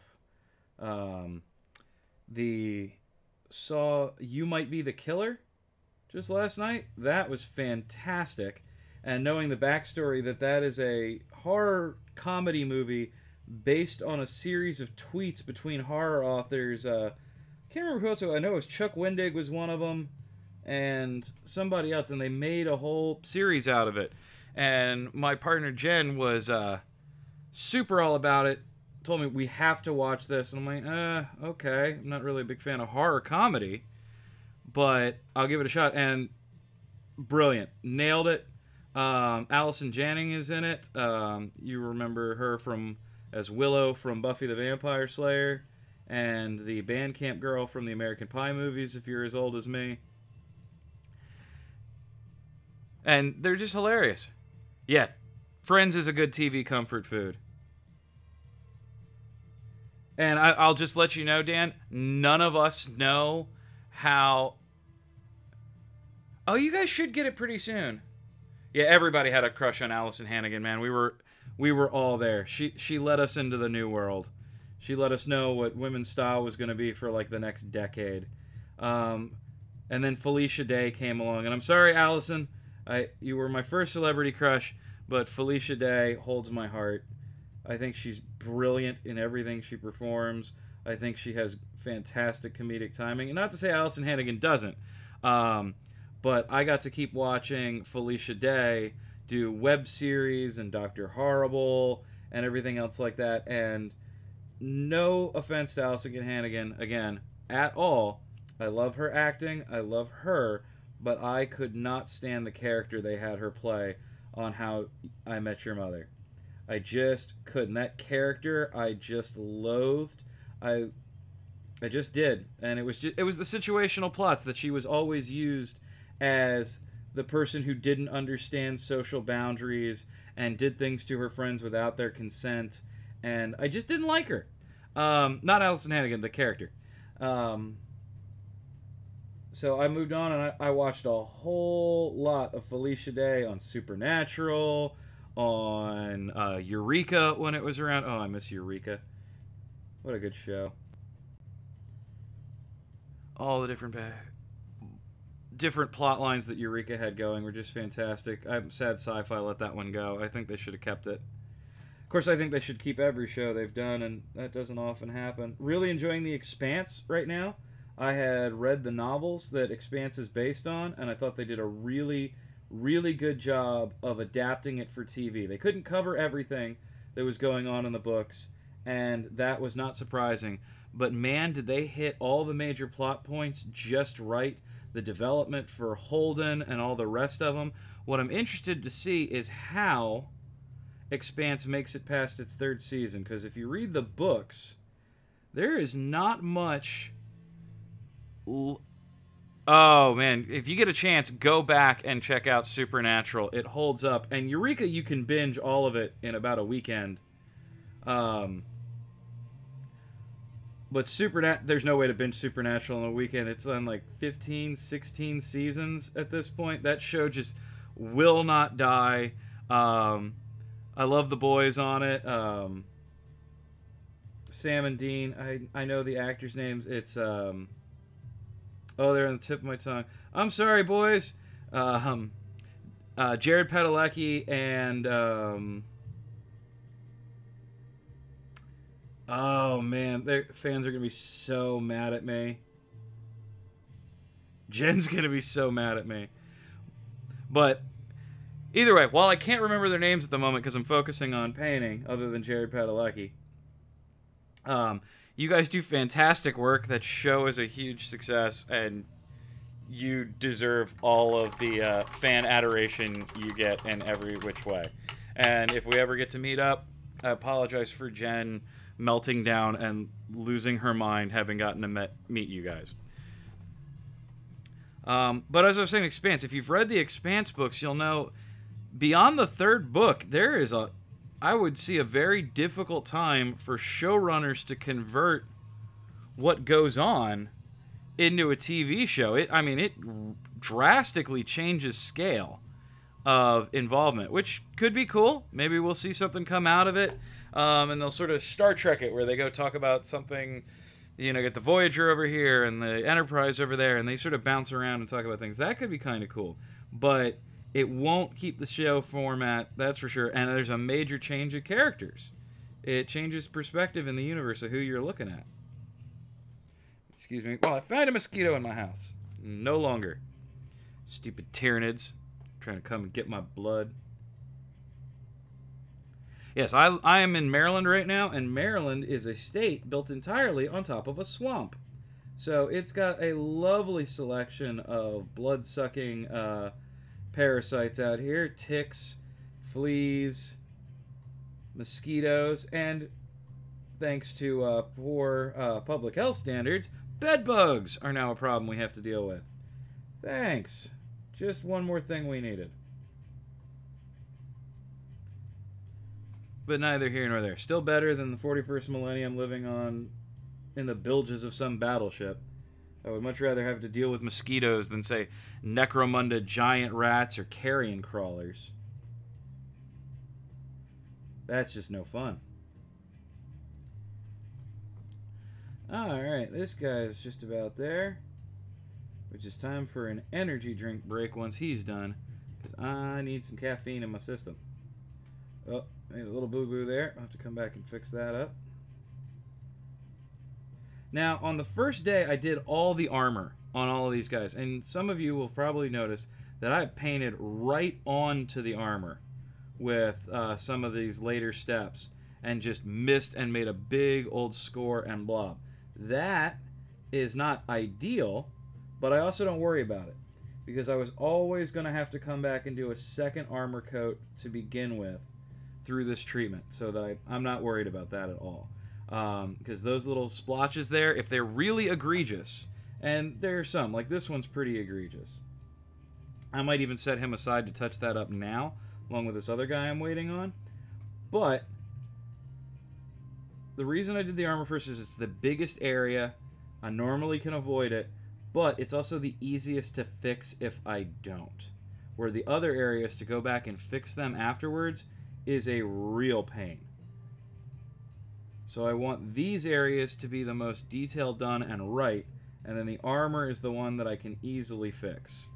Saw You Might Be the Killer just last night. That was fantastic. And knowing the backstory that is a horror comedy movie based on a series of tweets between horror authors. I can't remember who else. I know it was Chuck Wendig was one of them, and somebody else, and they made a whole series out of it. And my partner Jen was super all about it, told me, we have to watch this. And I'm like, okay. I'm not really a big fan of horror comedy, but I'll give it a shot. And brilliant. Nailed it. Allison Janney is in it. You remember her as Willow from Buffy the Vampire Slayer, and the Bandcamp girl from the American Pie movies, if you're as old as me. And they're just hilarious. Yeah, Friends is a good TV comfort food. And I'll just let you know, Dan, none of us know how... Oh, you guys should get it pretty soon. Yeah, everybody had a crush on Allison Hannigan, man. We were all there. She led us into the new world. She let us know what women's style was going to be for like the next decade. And then Felicia Day came along, and I'm sorry, Allison, you were my first celebrity crush, but Felicia Day holds my heart. I think she's brilliant in everything she performs. I think she has fantastic comedic timing, and not to say Allison Hannigan doesn't. But I got to keep watching Felicia Day do web series and Dr. Horrible and everything else like that. And no offense to Allison Hannigan, again, at all. I love her acting. I love her. But I could not stand the character they had her play on How I Met Your Mother. I just couldn't. That character, I just loathed. I just did. And it was the situational plots that she was always used as the person who didn't understand social boundaries and did things to her friends without their consent, and I just didn't like her. Not Allison Hannigan, the character. So I moved on, and I watched a whole lot of Felicia Day on Supernatural, on Eureka when it was around. Oh, I miss Eureka. What a good show. All the different plot lines that Eureka had going were just fantastic. I'm sad Sci-Fi let that one go. I think they should have kept it. Of course, I think they should keep every show they've done, and that doesn't often happen. Really enjoying The Expanse right now. I had read the novels that Expanse is based on, and I thought they did a really, really good job of adapting it for TV. They couldn't cover everything that was going on in the books, and that was not surprising. But man, did they hit all the major plot points just right. The development for Holden and all the rest of them. What I'm interested to see is how Expanse makes it past its third season. Because if you read the books, there is not much... Oh, man. If you get a chance, go back and check out Supernatural. It holds up. And Eureka, you can binge all of it in about a weekend. But there's no way to binge Supernatural in a weekend. It's on like 15, 16 seasons at this point. That show just will not die. I love the boys on it. Sam and Dean. I know the actors' names. It's they're on the tip of my tongue. I'm sorry, boys. Jared Padalecki and oh man, their fans are gonna be so mad at me. Jen's gonna be so mad at me. But either way, while I can't remember their names at the moment because I'm focusing on painting, other than Jared Padalecki, you guys do fantastic work. That show is a huge success, and you deserve all of the fan adoration you get in every which way. And if we ever get to meet up, I apologize for Jen melting down and losing her mind having gotten to meet you guys. But as I was saying, Expanse, if you've read the Expanse books, you'll know beyond the third book, there is I would see a very difficult time for showrunners to convert what goes on into a TV show. It drastically changes scale of involvement, which could be cool. Maybe we'll see something come out of it. And they'll sort of Star Trek it, where they go talk about something, get the Voyager over here and the Enterprise over there, and they sort of bounce around and talk about things. That could be kind of cool. But it won't keep the show format, that's for sure. And there's a major change of characters. It changes perspective in the universe of who you're looking at. Excuse me. Well, I found a mosquito in my house. No longer. Stupid Tyranids trying to come and get my blood. Yes, I am in Maryland right now, and Maryland is a state built entirely on top of a swamp. So it's got a lovely selection of blood-sucking parasites out here. Ticks, fleas, mosquitoes, and thanks to poor public health standards, bed bugs are now a problem we have to deal with. Thanks. Just one more thing we needed. But neither here nor there. Still better than the 41st millennium living on in the bilges of some battleship. I would much rather have to deal with mosquitoes than, say, necromunda giant rats or carrion crawlers. That's just no fun. Alright, this guy is just about there. Which is time for an energy drink break once he's done. Because I need some caffeine in my system. Oh, made a little boo-boo there. I'll have to come back and fix that up. Now, on the first day, I did all the armor on all of these guys. And some of you will probably notice that I painted right onto the armor with some of these later steps. And just missed and made a big old score and blob. That is not ideal, but I also don't worry about it. Because I was always going to have to come back and do a second armor coat to begin with through this treatment. So that I'm not worried about that at all. Because those little splotches there, if they're really egregious, and there are some, like this one's pretty egregious. I might even set him aside to touch that up now, along with this other guy I'm waiting on. But the reason I did the armor first is it's the biggest area. I normally can avoid it, but it's also the easiest to fix if I don't. Where the other areas, to go back and fix them afterwards, is a real pain. So I want these areas to be the most detailed done and right, and then the armor is the one that I can easily fix.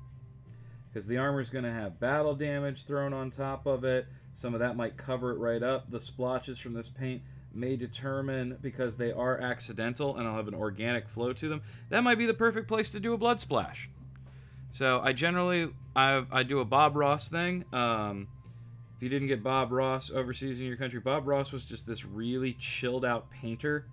Because the armor is going to have battle damage thrown on top of it. Some of that might cover it right up. The splotches from this paint may determine, because they are accidental and I'll have an organic flow to them, that might be the perfect place to do a blood splash. So I generally, I do a Bob Ross thing. If you didn't get Bob Ross overseas in your country, Bob Ross was just this really chilled out painter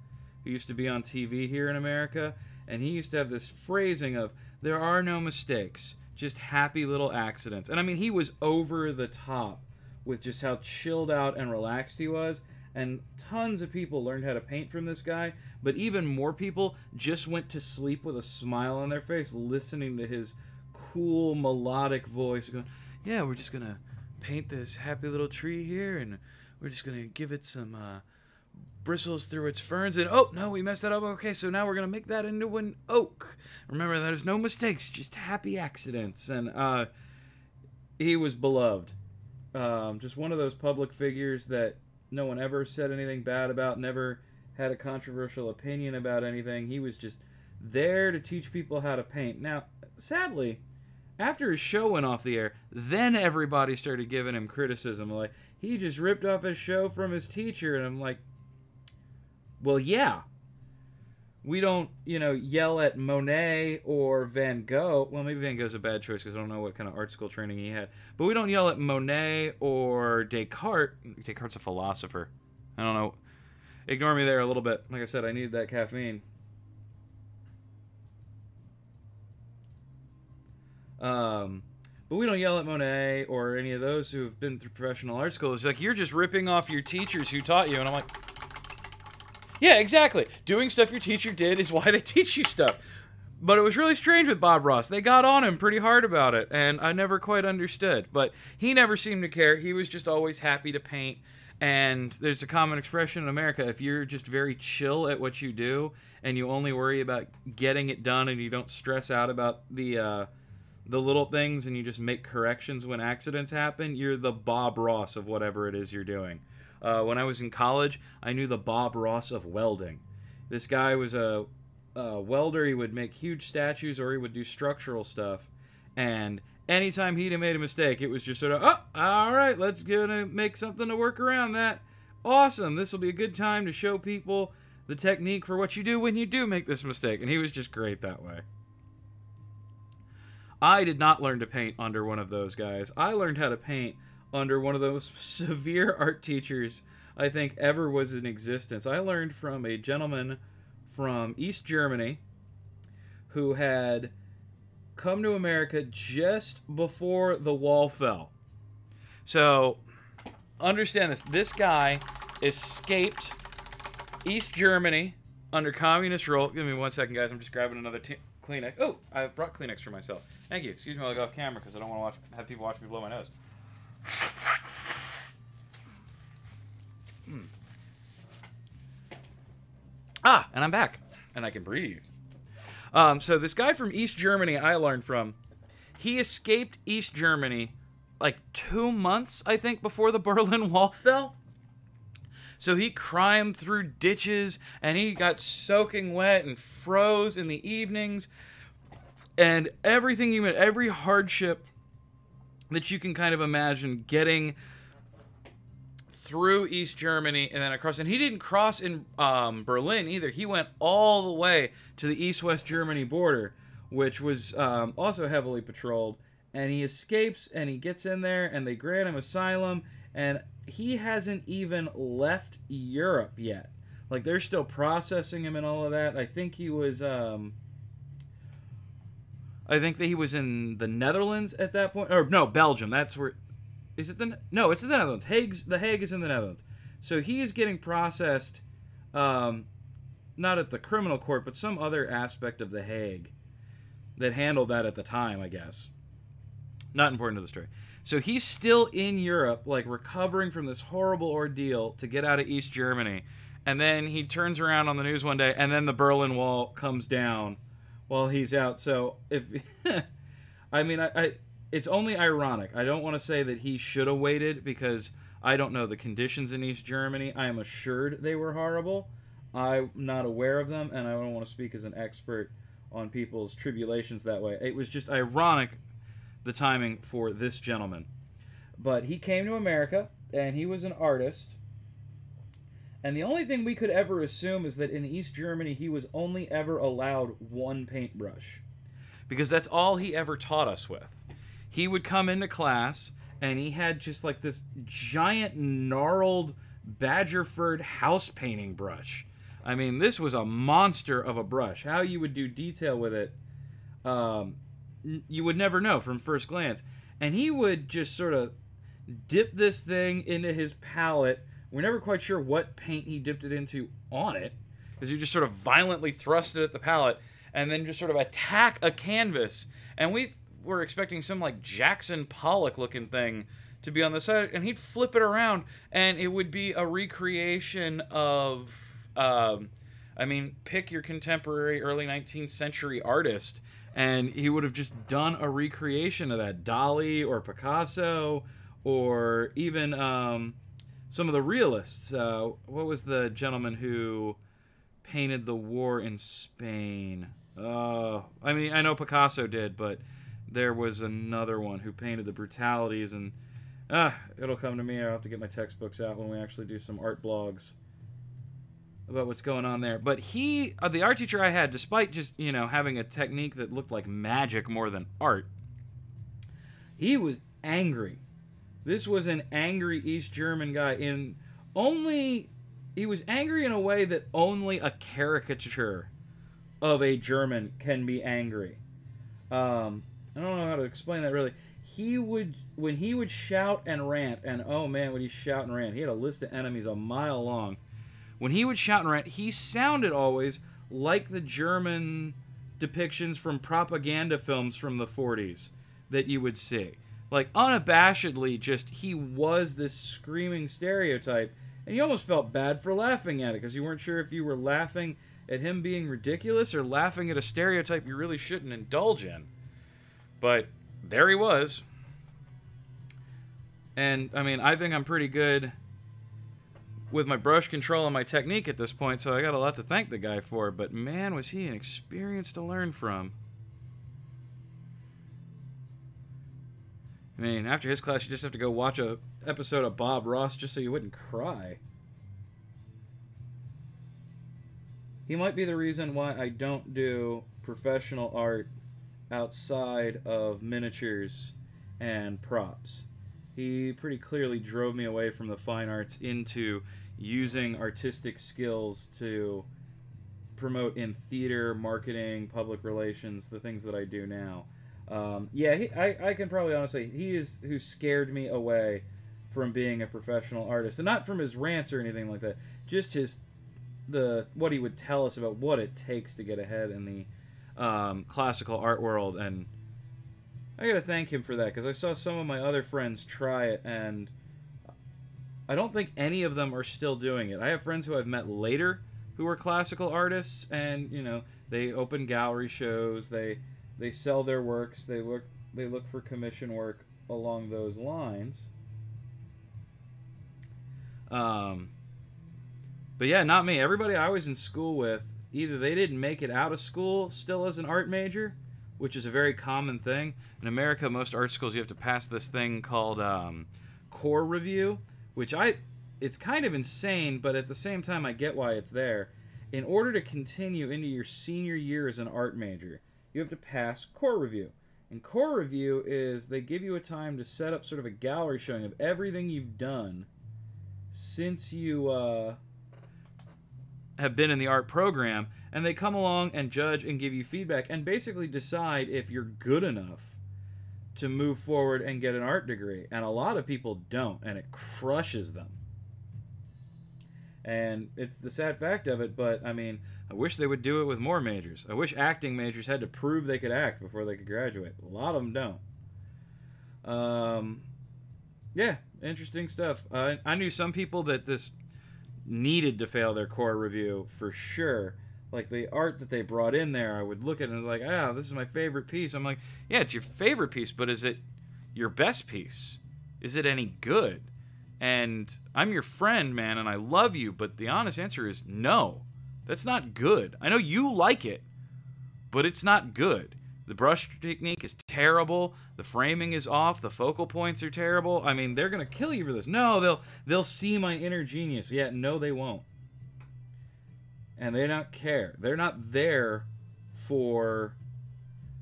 who used to be on TV here in America, and he used to have this phrasing of, there are no mistakes, just happy little accidents. And I mean, he was over the top with just how chilled out and relaxed he was, and tons of people learned how to paint from this guy, but even more people just went to sleep with a smile on their face listening to his cool melodic voice going, yeah, we're just gonna paint this happy little tree here, and we're just gonna give it some bristles through its ferns, and oh no, we messed that up. Okay, so now we're gonna make that into an oak. Remember, there's no mistakes, just happy accidents. And he was beloved. Just one of those public figures that no one ever said anything bad about, never had a controversial opinion about anything. He was just there to teach people how to paint. Now, sadly, after his show went off the air, then everybody started giving him criticism. Like, he just ripped off his show from his teacher. And I'm like, well, yeah. We don't, yell at Monet or Van Gogh. Well, maybe Van Gogh's a bad choice because I don't know what kind of art school training he had. But we don't yell at Monet or Descartes. Descartes' a philosopher. I don't know. Ignore me there a little bit. Like I said, I needed that caffeine. But we don't yell at Monet or any of those who have been through professional art school. It's like, you're just ripping off your teachers who taught you. And I'm like, yeah, exactly. Doing stuff your teacher did is why they teach you stuff. But it was really strange with Bob Ross. They got on him pretty hard about it, and I never quite understood. But he never seemed to care. He was just always happy to paint. And there's a common expression in America, if you're just very chill at what you do, and you only worry about getting it done, and you don't stress out about the little things, and you just make corrections when accidents happen, you're the Bob Ross of whatever it is you're doing. When I was in college, I knew the Bob Ross of welding. This guy was a welder. He would make huge statues, or he would do structural stuff. And anytime he'd have made a mistake, it was just sort of, oh, all right, let's gonna make something to work around that. Awesome, this will be a good time to show people the technique for what you do when you do make this mistake. And he was just great that way. I did not learn to paint under one of those guys. I learned how to paint under one of those severe art teachers I think ever was in existence. I learned from a gentleman from East Germany who had come to America just before the wall fell. So, understand this. This guy escaped East Germany under communist rule. Give me 1 second, guys. I'm just grabbing another Kleenex. Oh, I brought Kleenex for myself. Thank you. Excuse me while I go off camera because I don't want to have people watch me blow my nose. Ah, and I'm back. And I can breathe. So this guy from East Germany I learned from, he escaped East Germany like 2 months, I think, before the Berlin Wall fell. So he climbed through ditches, and he got soaking wet and froze in the evenings. And everything every hardship that you can kind of imagine getting through East Germany and then across. And he didn't cross in Berlin either. He went all the way to the East-West Germany border, which was also heavily patrolled. And he escapes, and he gets in there, and they grant him asylum, and he hasn't even left Europe yet. Like, they're still processing him and all of that. I think he was, I think that he was in the Netherlands at that point. Or, no, Belgium. That's where... Is it the... No, it's the Netherlands. The Hague is in the Netherlands. So he is getting processed, not at the criminal court, but some other aspect of the Hague that handled that at the time, I guess. Not important to the story. So he's still in Europe, like, recovering from this horrible ordeal to get out of East Germany. And then he turns around on the news one day, and then the Berlin Wall comes down while he's out. So, if... I mean, it's only ironic. I don't want to say that he should have waited, because I don't know the conditions in East Germany. I am assured they were horrible. I'm not aware of them, and I don't want to speak as an expert on people's tribulations that way. It was just ironic, the timing for this gentleman. But he came to America, and he was an artist. And the only thing we could ever assume is that in East Germany, he was only ever allowed one paintbrush, because that's all he ever taught us with. He would come into class, and he had just like this giant gnarled badger furred house painting brush. I mean, this was a monster of a brush. How you would do detail with it, you would never know from first glance. And he would just sort of dip this thing into his palette. We're never quite sure what paint he dipped it into on it, because he just sort of violently thrust it at the palette and then just sort of attack a canvas. And we were expecting some like Jackson Pollock looking thing to be on the side, and he'd flip it around and it would be a recreation of I mean, pick your contemporary early 19th century artist, and he would have just done a recreation of that. Dali or Picasso, or even some of the realists. What was the gentleman who painted the war in Spain? I mean, I know Picasso did, but there was another one who painted the brutalities, and it'll come to me. I'll have to get my textbooks out when we actually do some art blogs about what's going on there. But he, the art teacher I had, despite just, you know, having a technique that looked like magic more than art, he was angry. This was an angry East German guy. He was angry in a way that only a caricature of a German can be angry. I don't know how to explain that really. When he would shout and rant, and oh man, would he shout and rant. He had a list of enemies a mile long. When he would shout and rant, he sounded always like the German depictions from propaganda films from the 40s that you would see. Like, unabashedly, just, he was this screaming stereotype, and you almost felt bad for laughing at it, because you weren't sure if you were laughing at him being ridiculous or laughing at a stereotype you really shouldn't indulge in. But there he was. And, I mean, I think I'm pretty good with my brush control and my technique at this point, so I got a lot to thank the guy for, but man, was he an experience to learn from. I mean, after his class, you just have to go watch a episode of Bob Ross just so you wouldn't cry. He might be the reason why I don't do professional art outside of miniatures and props. He pretty clearly drove me away from the fine arts into using artistic skills to promote in theater, marketing, public relations, the things that I do now. I can probably honestly, he is who scared me away from being a professional artist, and not from his rants or anything like that. Just what he would tell us about what it takes to get ahead in the classical art world, and I gotta thank him for that, because I saw some of my other friends try it, and I don't think any of them are still doing it. I have friends who I've met later who are classical artists, and they open gallery shows, they sell their works, they look for commission work along those lines. But yeah, not me. Everybody I was in school with, either they didn't make it out of school still as an art major, which is a very common thing. In America, most art schools, you have to pass this thing called core review, which it's kind of insane, but at the same time, I get why it's there. In order to continue into your senior year as an art major, you have to pass core review. And core review is they give you a time to set up sort of a gallery showing of everything you've done since you have been in the art program, and they come along and judge and give you feedback and basically decide if you're good enough to move forward and get an art degree. And a lot of people don't, and it crushes them. And it's the sad fact of it, but I mean, I wish they would do it with more majors. I wish acting majors had to prove they could act before they could graduate. A lot of them don't. Yeah, interesting stuff. I knew some people that this needed to fail their core review for sure. Like the art that they brought in there, I would look at it and like, this is my favorite piece. I'm like, yeah, it's your favorite piece, but is it your best piece? Is it any good? And I'm your friend, man, and I love you, but the honest answer is no. That's not good. I know you like it, but it's not good. The brush technique is terrible. The framing is off. The focal points are terrible. I mean, they're going to kill you for this. No, they'll see my inner genius. Yeah, no, they won't. And they don't care. They're not there for,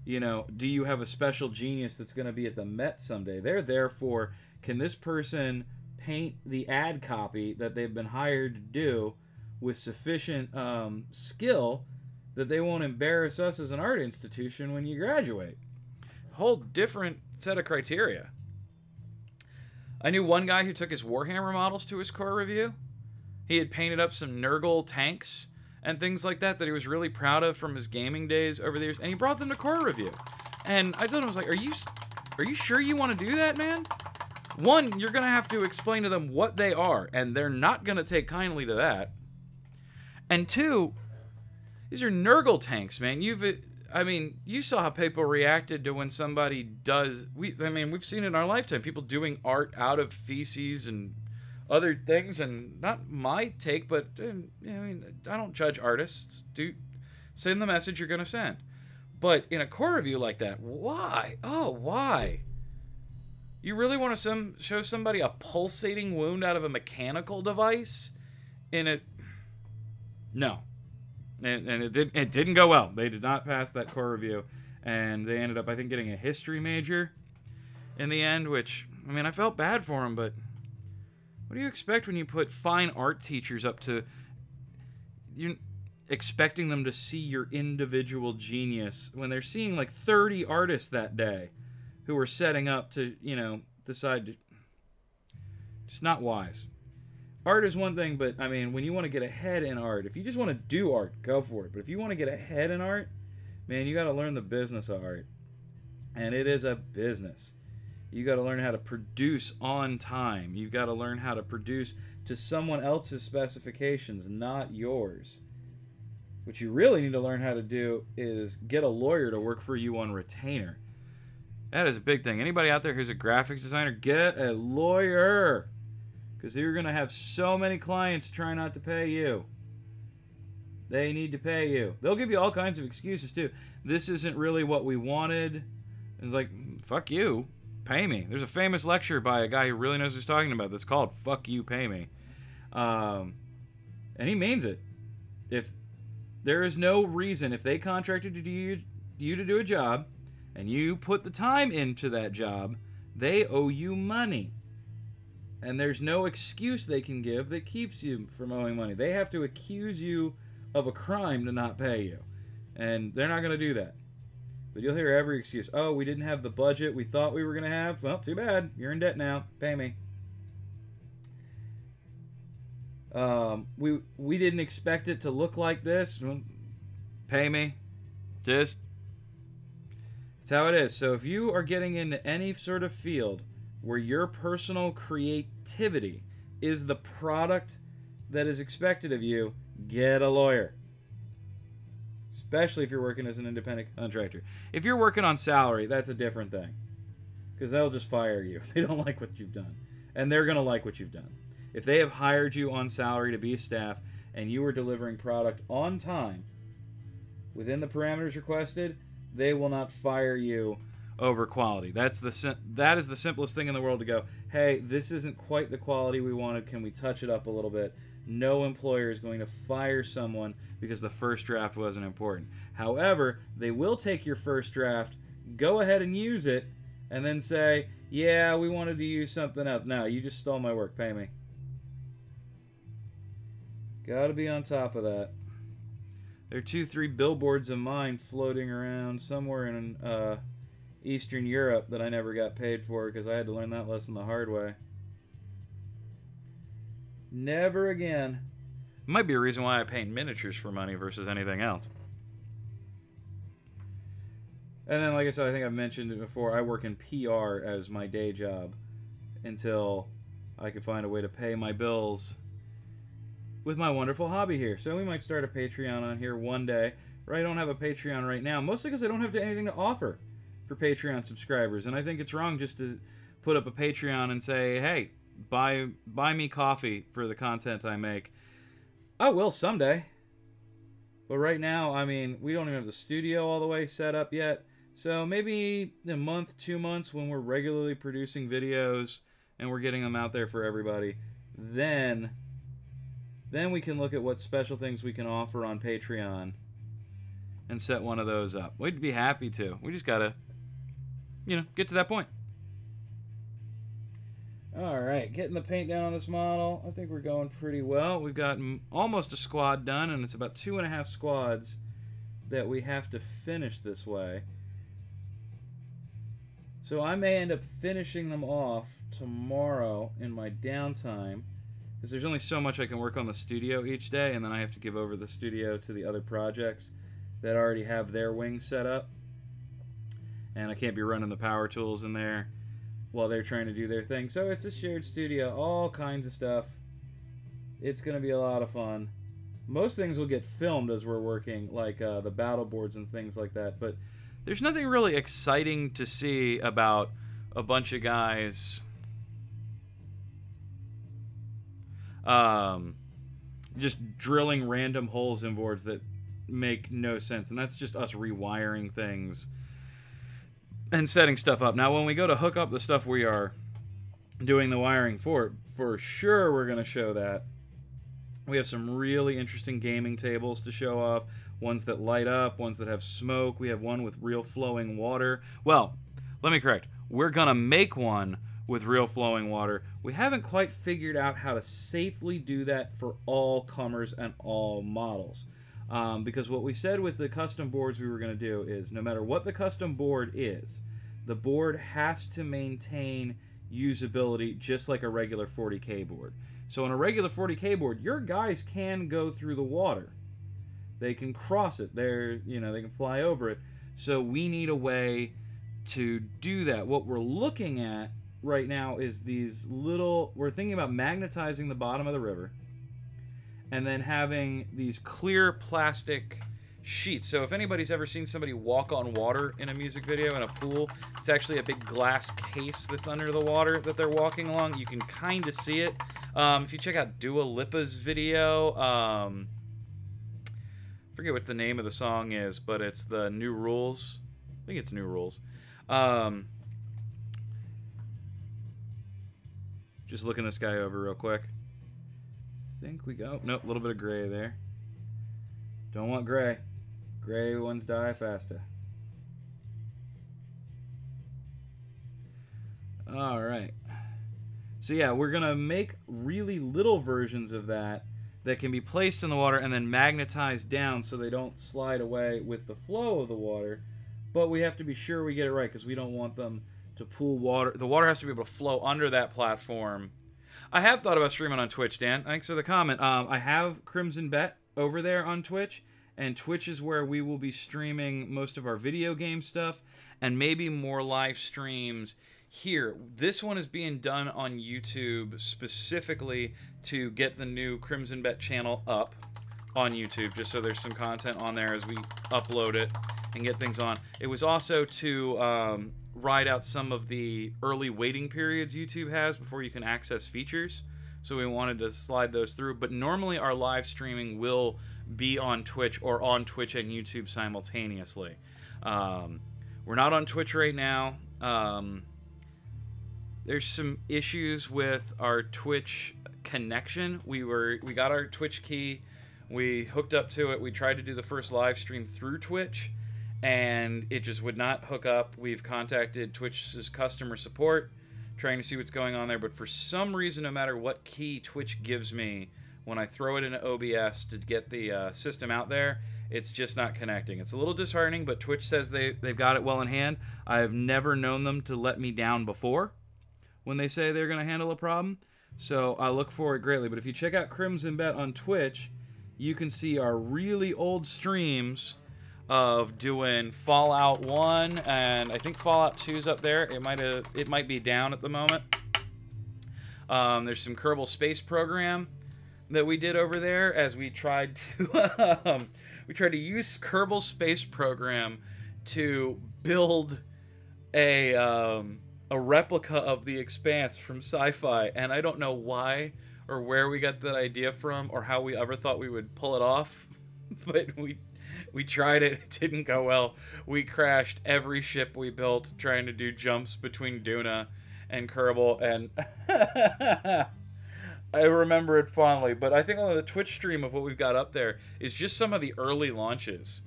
do you have a special genius that's going to be at the Met someday? They're there for, can this person paint the ad copy that they've been hired to do with sufficient skill that they won't embarrass us as an art institution when you graduate. Whole different set of criteria. I knew one guy who took his Warhammer models to his core review. He had painted up some Nurgle tanks and things like that he was really proud of from his gaming days over the years, and he brought them to core review. And I told him, I was like, are you sure you want to do that, man? One, you're going to have to explain to them what they are, and they're not going to take kindly to that. And two, these are Nurgle tanks, man. You saw how people reacted to when somebody does. We've seen it in our lifetime. People doing art out of feces and other things, and not my take, but I don't judge artists. Send the message you're going to send. But in a core review like that, why? Oh, why? You really want to show somebody a pulsating wound out of a mechanical device? No. And it didn't go well. They did not pass that core review, and they ended up, I think, getting a history major in the end, which, I felt bad for them, but what do you expect when you put fine art teachers up to, you expecting them to see your individual genius when they're seeing like 30 artists that day who are setting up to, decide to, just not wise. Art is one thing, but, when you want to get ahead in art, if you just want to do art, go for it. But if you want to get ahead in art, man, you got to learn the business of art. And it is a business. You got to learn how to produce on time. You've got to learn how to produce to someone else's specifications, not yours. What you really need to learn how to do is get a lawyer to work for you on retainer. That is a big thing. Anybody out there who's a graphics designer, get a lawyer. Because you're going to have so many clients trying not to pay you. They need to pay you. They'll give you all kinds of excuses, too. This isn't really what we wanted. It's like, fuck you. Pay me. There's a famous lecture by a guy who really knows what he's talking about that's called Fuck You, Pay Me. And he means it. If there is no reason, if they contracted you to do a job, and you put the time into that job, they owe you money. And there's no excuse they can give that keeps you from owing money. They have to accuse you of a crime to not pay you. And they're not going to do that. But you'll hear every excuse. Oh, we didn't have the budget we thought we were going to have. Well, too bad. You're in debt now. Pay me. We didn't expect it to look like this. Well, pay me. Just. It's how it is. So if you are getting into any sort of field where your personal creativity is the product that is expected of you, get a lawyer. Especially if you're working as an independent contractor. If you're working on salary, that's a different thing. Because they'll just fire you if they don't like what you've done. And they're going to like what you've done. If they have hired you on salary to be staff and you are delivering product on time within the parameters requested, they will not fire you over quality. That is the simplest thing in the world to go, hey, this isn't quite the quality we wanted. Can we touch it up a little bit? No employer is going to fire someone because the first draft wasn't important. However, they will take your first draft, go ahead and use it, and then say, yeah, we wanted to use something else. No, you just stole my work. Pay me. Got to be on top of that. There are 2-3 billboards of mine floating around somewhere in Eastern Europe that I never got paid for because I had to learn that lesson the hard way. Never again. Might be a reason why I paint miniatures for money versus anything else. And then, like I said, I think I've mentioned it before, I work in PR as my day job until I can find a way to pay my bills with my wonderful hobby here. So we might start a Patreon on here one day. I don't have a Patreon right now, mostly because I don't have anything to offer for Patreon subscribers. And I think it's wrong just to put up a Patreon and say, hey, buy me coffee for the content I make. I will someday. But right now, I mean, we don't even have the studio all the way set up yet. So maybe a month, 2 months, when we're regularly producing videos and we're getting them out there for everybody, then we can look at what special things we can offer on Patreon and set one of those up. We'd be happy to. We just gotta, get to that point. All right, getting the paint down on this model. I think we're going pretty well. We've got almost a squad done, and it's about 2.5 squads that we have to finish this way. So I may end up finishing them off tomorrow in my downtime, because there's only so much I can work on the studio each day, and then I have to give over the studio to the other projects that already have their wings set up. And I can't be running the power tools in there while they're trying to do their thing. So it's a shared studio, all kinds of stuff. It's going to be a lot of fun. Most things will get filmed as we're working, like the battle boards and things like that, but there's nothing really exciting to see about a bunch of guys just drilling random holes in boards that make no sense, and that's just us rewiring things and setting stuff up. Now, when we go to hook up the stuff we are doing the wiring for sure we're going to show that. We have some really interesting gaming tables to show off. Ones that light up, ones that have smoke. We have one with real flowing water. Well, let me correct. We're going to make one with real flowing water. We haven't quite figured out how to safely do that for all comers and all models. Because what we said with the custom boards we were going to do is no matter what the custom board is, the board has to maintain usability just like a regular 40K board. So on a regular 40K board, your guys can go through the water. They can cross it. They can fly over it. So we need a way to do that. What we're looking at right now is we're thinking about magnetizing the bottom of the river and then having these clear plastic sheets. So if anybody's ever seen somebody walk on water in a music video in a pool, it's actually a big glass case that's under the water that they're walking along. You can kind of see it. If you check out Dua Lipa's video, I forget what the name of the song is, but it's the New Rules. I think it's New Rules. Just looking this guy over real quick. Think we go. Nope, a little bit of gray there. Don't want gray. Gray ones die faster. Alright. So yeah, we're going to make really little versions of that can be placed in the water and then magnetized down so they don't slide away with the flow of the water. But we have to be sure we get it right because we don't want them to pool water. The water has to be able to flow under that platform. I have thought about streaming on Twitch, Dan. Thanks for the comment. I have Crimson Bet over there on Twitch, and Twitch is where we will be streaming most of our video game stuff and maybe more live streams here. This one is being done on YouTube specifically to get the new Crimson Bet channel up on YouTube, just so there's some content on there as we upload it and get things on. It was also to ride out some of the early waiting periods YouTube has before you can access features. So we wanted to slide those through. But normally our live streaming will be on Twitch or on Twitch and YouTube simultaneously. We're not on Twitch right now. There's some issues with our Twitch connection. We got our Twitch key. We hooked up to it. We tried to do the first live stream through Twitch, and it just would not hook up. We've contacted Twitch's customer support, trying to see what's going on there, but for some reason, no matter what key Twitch gives me, when I throw it into OBS to get the system out there, it's just not connecting. It's a little disheartening, but Twitch says they've got it well in hand. I have never known them to let me down before when they say they're going to handle a problem, so I look for it greatly. But if you check out Crimson Bet on Twitch, you can see our really old streams of doing Fallout 1, and I think Fallout 2's up there. It might be down at the moment. There's some Kerbal Space Program that we did over there as we tried to use Kerbal Space Program to build a replica of the Expanse from Sci-Fi, and I don't know why or where we got that idea from or how we ever thought we would pull it off, but we tried it. It didn't go well. We crashed every ship we built trying to do jumps between Duna and Kerbal, and I remember it fondly. But I think on the Twitch stream of what we've got up there is just some of the early launches,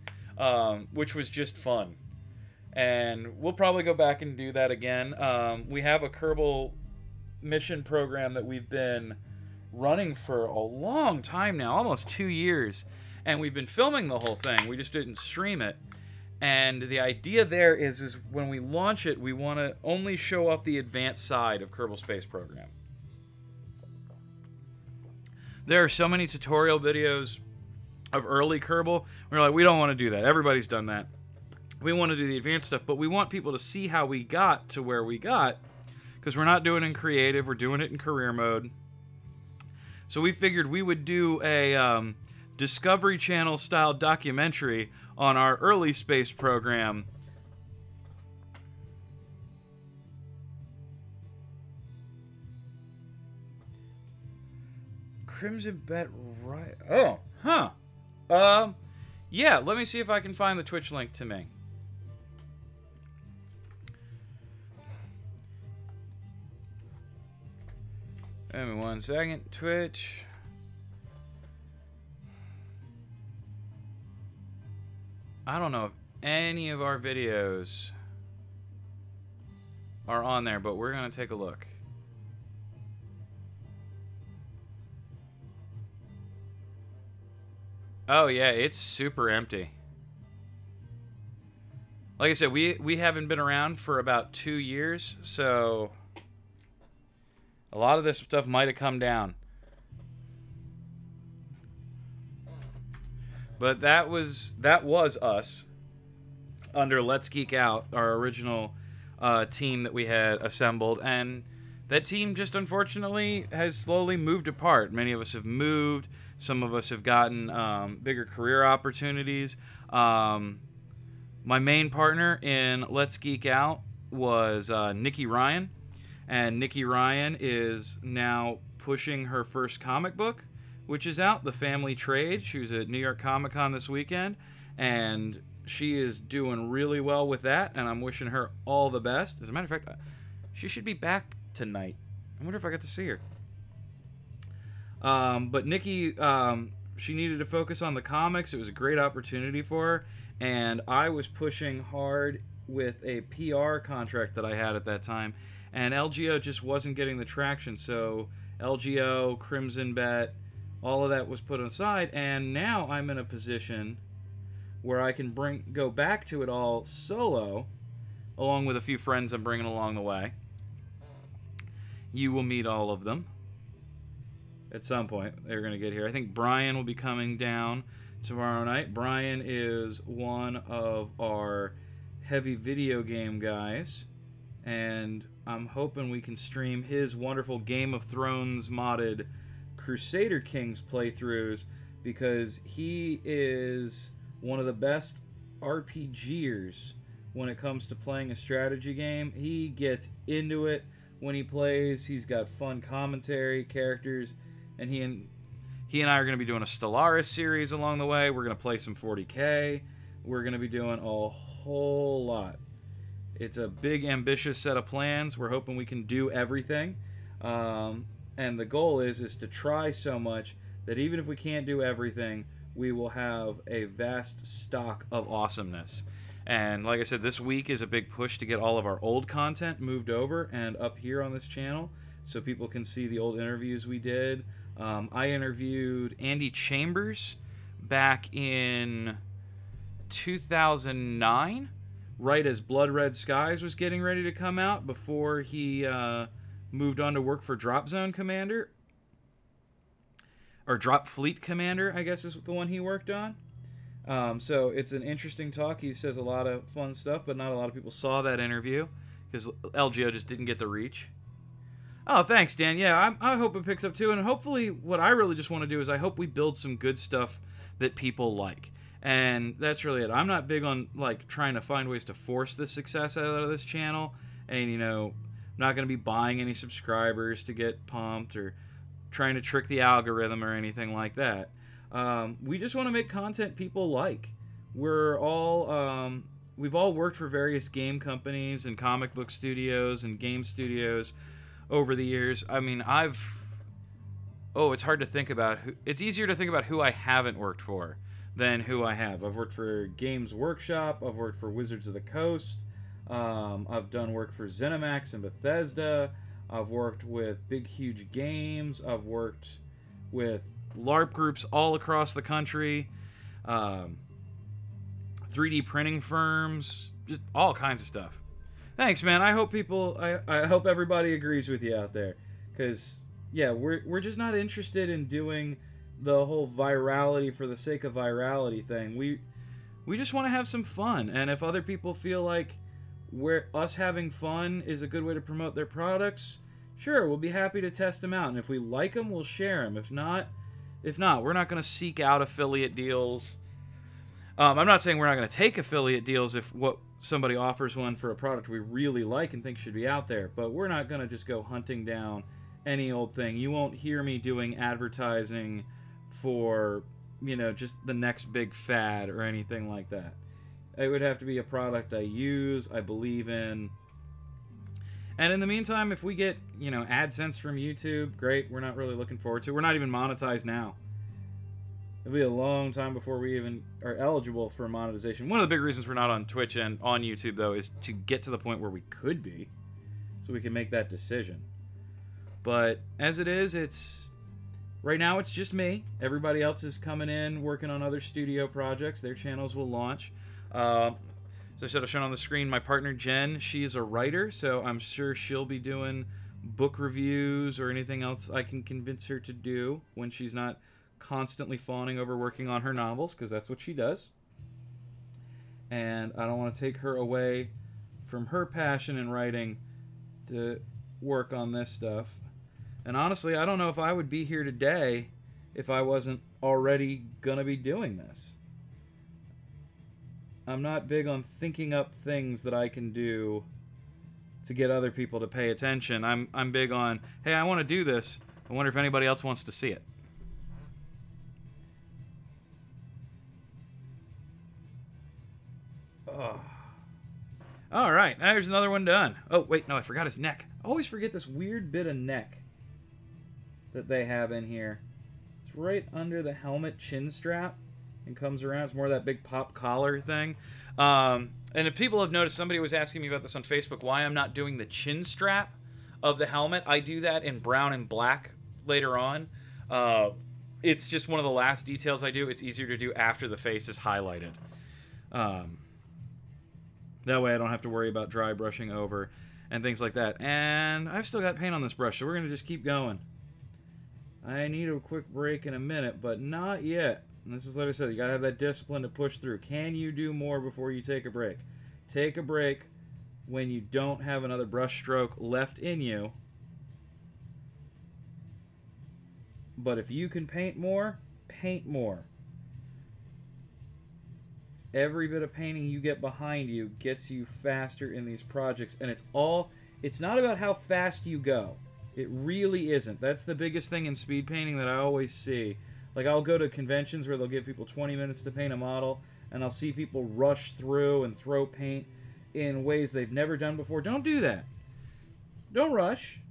which was just fun. And we'll probably go back and do that again. We have a Kerbal mission program that we've been running for a long time now, almost 2 years. And we've been filming the whole thing. We just didn't stream it. And the idea there is when we launch it, we want to only show off the advanced side of Kerbal Space Program. There are so many tutorial videos of early Kerbal. We're like, we don't want to do that. Everybody's done that. We want to do the advanced stuff, but we want people to see how we got to where we got, because we're not doing it in creative. We're doing it in career mode. So we figured we would do a Discovery Channel style documentary on our early space program. Crimson Bet, right? Oh, huh. Yeah, let me see if I can find the Twitch link to me. Give me 1 second. Twitch. I don't know if any of our videos are on there, but we're going to take a look. Oh, yeah, it's super empty. Like I said, we haven't been around for about 2 years, so a lot of this stuff might have come down. But that was us under Let's Geek Out, our original team that we had assembled, and that team just unfortunately has slowly moved apart. Many of us have moved. Some of us have gotten bigger career opportunities. My main partner in Let's Geek Out was Nikki Ryan. And Nikki Ryan is now pushing her first comic book, which is out, The Family Trade. She was at New York Comic Con this weekend, and she is doing really well with that, and I'm wishing her all the best. As a matter of fact, she should be back tonight. I wonder if I got to see her. But Nikki, she needed to focus on the comics. It was a great opportunity for her, and I was pushing hard with a PR contract that I had at that time, and LGO just wasn't getting the traction. So LGO, Crimson Bet, all of that was put aside, and now I'm in a position where I can go back to it all solo, along with a few friends I'm bringing along the way. You will meet all of them at some point. They're going to get here. I think Brian will be coming down tomorrow night. Brian is one of our heavy video game guys, and I'm hoping we can stream his wonderful Game of Thrones modded Crusader Kings playthroughs, because he is one of the best RPGers when it comes to playing a strategy game. He gets into it when he plays. He's got fun commentary, characters, and he and I are going to be doing a Stellaris series along the way. We're going to play some 40K. We're going to be doing a whole lot. It's a big, ambitious set of plans. We're hoping we can do everything. And the goal is to try so much that even if we can't do everything, we will have a vast stock of awesomeness. And like I said, this week is a big push to get all of our old content moved over and up here on this channel so people can see the old interviews we did. I interviewed Andy Chambers back in 2009, right as Blood Red Skies was getting ready to come out, before he moved on to work for Drop Zone Commander. Or Drop Fleet Commander, I guess is the one he worked on. So it's an interesting talk. He says a lot of fun stuff, but not a lot of people saw that interview because LGO just didn't get the reach. Oh, thanks, Dan. Yeah, I hope it picks up too. And hopefully what I really just want to do is I hope we build some good stuff that people like. And that's really it. I'm not big on like trying to find ways to force the success out of this channel. And, you know, I'm not going to be buying any subscribers to get pumped or trying to trick the algorithm or anything like that. We just want to make content people like. We're all we've all worked for various game companies and comic book studios and game studios over the years. I mean, it's hard to think about it's easier to think about who I haven't worked for than who I have. I've worked for Games Workshop, I've worked for Wizards of the Coast, I've done work for ZeniMax and Bethesda, I've worked with big huge games, I've worked with LARP groups all across the country, 3D printing firms, just all kinds of stuff. Thanks, man. I hope I hope everybody agrees with you out there, because yeah, we're just not interested in doing the whole virality for the sake of virality thing. We just want to have some fun, and if other people feel like us having fun is a good way to promote their products, sure, we'll be happy to test them out, and if we like them, we'll share them. If not, we're not going to seek out affiliate deals. I'm not saying we're not going to take affiliate deals if somebody offers one for a product we really like and think should be out there, but we're not going to just go hunting down any old thing. You won't hear me doing advertising for, you know, just the next big fad or anything like that. It would have to be a product I use, I believe in. And in the meantime, if we get, you know, AdSense from YouTube, great. We're not really looking forward to it. We're not even monetized now. It'll be a long time before we even are eligible for monetization. One of the big reasons we're not on Twitch and on YouTube, though, is to get to the point where we could be, so we can make that decision. But as it is, right now it's just me. Everybody else is coming in, working on other studio projects. Their channels will launch. So I should have shown on the screen my partner Jen. She is a writer, so I'm sure she'll be doing book reviews or anything else I can convince her to do when she's not constantly fawning over working on her novels, because that's what she does. And I don't want to take her away from her passion in writing to work on this stuff. And honestly, I don't know if I would be here today if I wasn't already gonna be doing this. I'm not big on thinking up things that I can do to get other people to pay attention. I'm big on, hey, I want to do this. I wonder if anybody else wants to see it. Oh. All right, now there's another one done. Oh, wait, no, I forgot his neck. I always forget this weird bit of neck that they have in here. It's right under the helmet chin strap and comes around. It's more of that big pop collar thing. And if people have noticed, somebody was asking me about this on Facebook, why I'm not doing the chin strap of the helmet. I do that in brown and black later on. It's just one of the last details I do. It's easier to do after the face is highlighted. That way I don't have to worry about dry brushing over and things like that. And I've still got paint on this brush, so we're going to just keep going. I need a quick break in a minute, but not yet. And this is like I said, you got to have that discipline to push through. Can you do more before you take a break? Take a break when you don't have another brush stroke left in you. But if you can paint more, paint more. Every bit of painting you get behind you gets you faster in these projects, and it's not about how fast you go. It really isn't. That's the biggest thing in speed painting that I always see. Like, I'll go to conventions where they'll give people 20 minutes to paint a model, and I'll see people rush through and throw paint in ways they've never done before. Don't do that. Don't rush.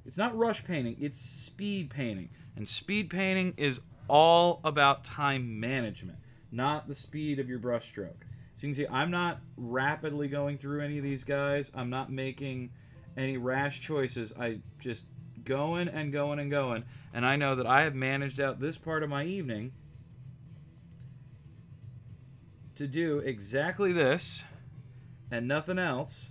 It's not rush painting, it's speed painting. And speed painting is all about time management, not the speed of your brush stroke. So you can see I'm not rapidly going through any of these guys. I'm not making any rash choices. I just going and going and going. And I know that I have managed out this part of my evening to do exactly this and nothing else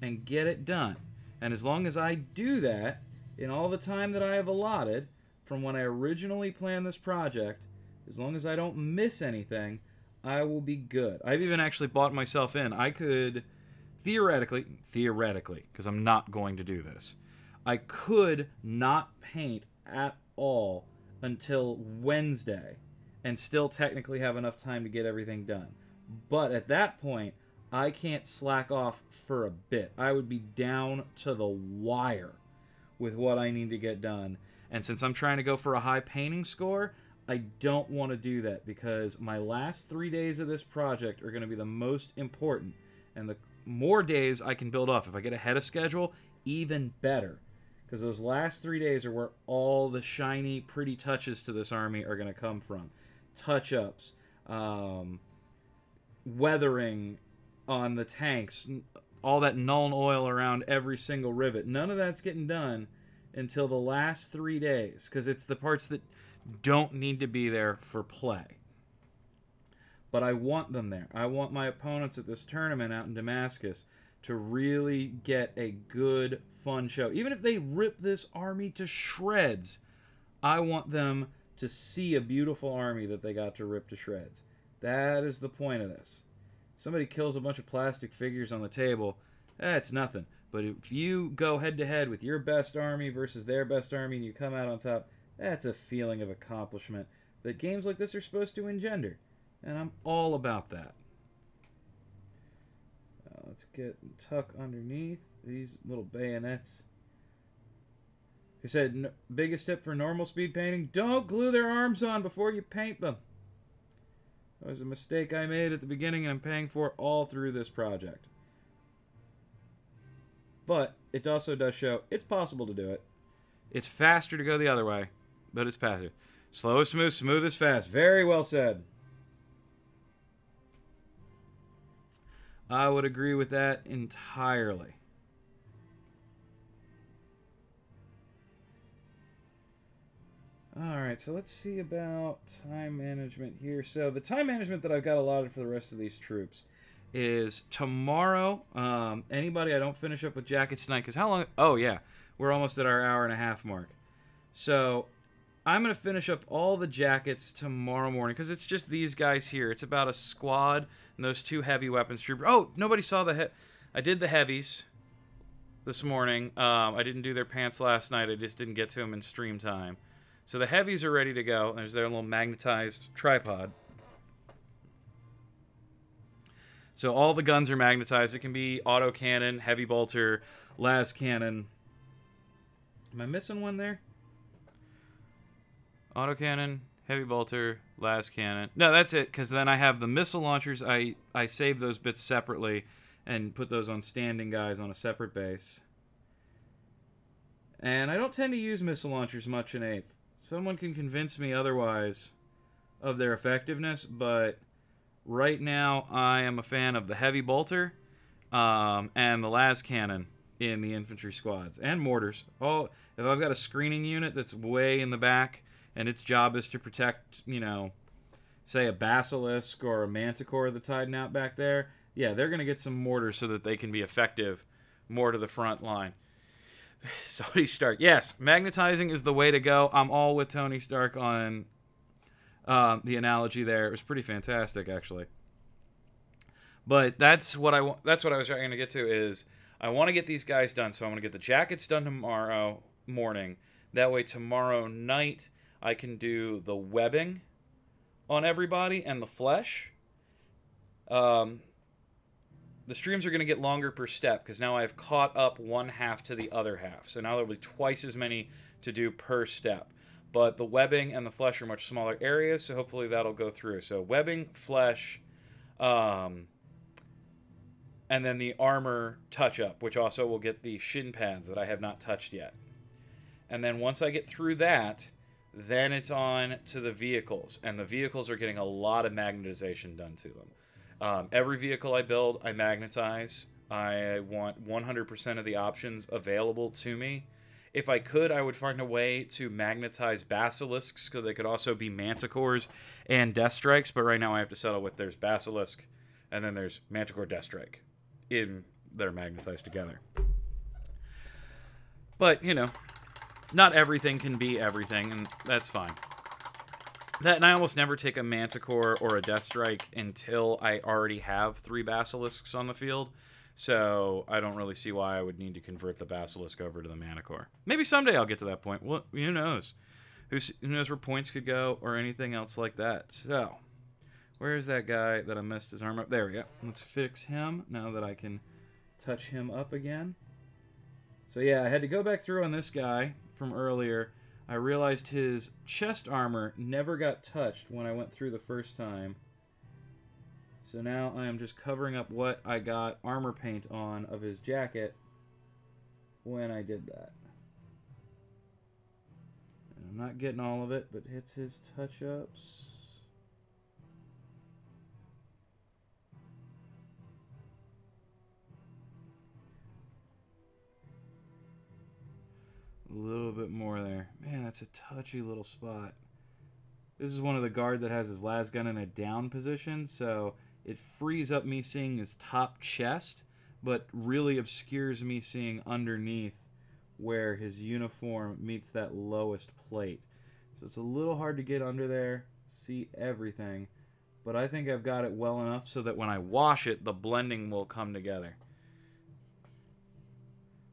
and get it done. And as long as I do that in all the time that I have allotted from when I originally planned this project, as long as I don't miss anything, I will be good. I've even actually bought myself in. I could theoretically, because I'm not going to do this, I could not paint at all until Wednesday and still technically have enough time to get everything done. But at that point, I can't slack off for a bit. I would be down to the wire with what I need to get done. And since I'm trying to go for a high painting score, I don't want to do that because my last 3 days of this project are going to be the most important. And the more days I can build off, if I get ahead of schedule, even better. Because those last 3 days are where all the shiny, pretty touches to this army are going to come from. Touch-ups, weathering on the tanks, all that Nuln oil around every single rivet. None of that's getting done until the last 3 days, because it's the parts that don't need to be there for play. But I want them there. I want my opponents at this tournament out in Damascus to really get a good, fun show. Even if they rip this army to shreds, I want them to see a beautiful army that they got to rip to shreds. That is the point of this. Somebody kills a bunch of plastic figures on the table, that's nothing. But if you go head-to-head with your best army versus their best army and you come out on top, that's a feeling of accomplishment that games like this are supposed to engender. And I'm all about that. Let's get tuck underneath these little bayonets. Like I said, biggest tip for normal speed painting, don't glue their arms on before you paint them. That was a mistake I made at the beginning and I'm paying for all through this project. But it also does show it's possible to do it. It's faster to go the other way, but it's faster. Slow is smooth, smooth is fast. Very well said. I would agree with that entirely. Alright, so let's see about time management here. So the time management that I've got allotted for the rest of these troops is tomorrow. Anybody, I don't finish up with jackets tonight, because how long? Oh, yeah. We're almost at our hour-and-a-half mark. So I'm going to finish up all the jackets tomorrow morning, because it's just these guys here. It's about a squad and those 2 heavy weapons troopers. Oh, nobody saw the I did the heavies this morning. I didn't do their pants last night. I just didn't get to them in stream time. So the heavies are ready to go. There's their little magnetized tripod. So all the guns are magnetized. It can be autocannon, heavy bolter, las cannon. Am I missing one there? Autocannon, heavy bolter, las cannon. No, that's it, because then I have the missile launchers. I save those bits separately and put those on standing guys on a separate base. And I don't tend to use missile launchers much in 8th. Someone can convince me otherwise of their effectiveness, but Right now, I am a fan of the heavy bolter and the las cannon in the infantry squads and mortars. Oh, if I've got a screening unit that's way in the back and its job is to protect, you know, say a basilisk or a manticore that's hiding out back there, yeah, they're going to get some mortars so that they can be effective more to the front line. Tony Stark. Yes, magnetizing is the way to go. I'm all with Tony Stark on the analogy there. It was pretty fantastic, actually. But that's what I was trying to get to is I want to get these guys done. So I'm going to get the jackets done tomorrow morning. That way tomorrow night I can do the webbing on everybody and the flesh. The streams are going to get longer per step because now I've caught up one half to the other half. So now there'll be twice as many to do per step. But the webbing and the flesh are much smaller areas, so hopefully that'll go through. So webbing, flesh, and then the armor touch-up, which also will get the shin pads that I have not touched yet. And then once I get through that, then it's on to the vehicles. And the vehicles are getting a lot of magnetization done to them. Every vehicle I build, I magnetize. I want 100% of the options available to me. If I could, I would find a way to magnetize basilisks so they could also be manticores and death strikes. But right now I have to settle with there's basilisk and then there's manticore death strike that are magnetized together. But, you know, not everything can be everything, and that's fine. And I almost never take a manticore or a death strike until I already have 3 basilisks on the field. So I don't really see why I would need to convert the basilisk over to the manticore. Maybe someday I'll get to that point. Well, who knows? Who knows where points could go or anything else like that. So, where's that guy that I messed his arm up? There we go. Let's fix him now that I can touch him up again. So yeah, I had to go back through on this guy from earlier. I realized his chest armor never got touched when I went through the first time. So now I am just covering up what I got armor paint on of his jacket when I did that. And I'm not getting all of it, but hits his touch-ups. A little bit more there. Man, that's a touchy little spot. This is one of the guard that has his las gun in a down position, so it frees up me seeing his top chest, but really obscures me seeing underneath where his uniform meets that lowest plate. So it's a little hard to get under there, see everything, but I think I've got it well enough so that when I wash it, the blending will come together.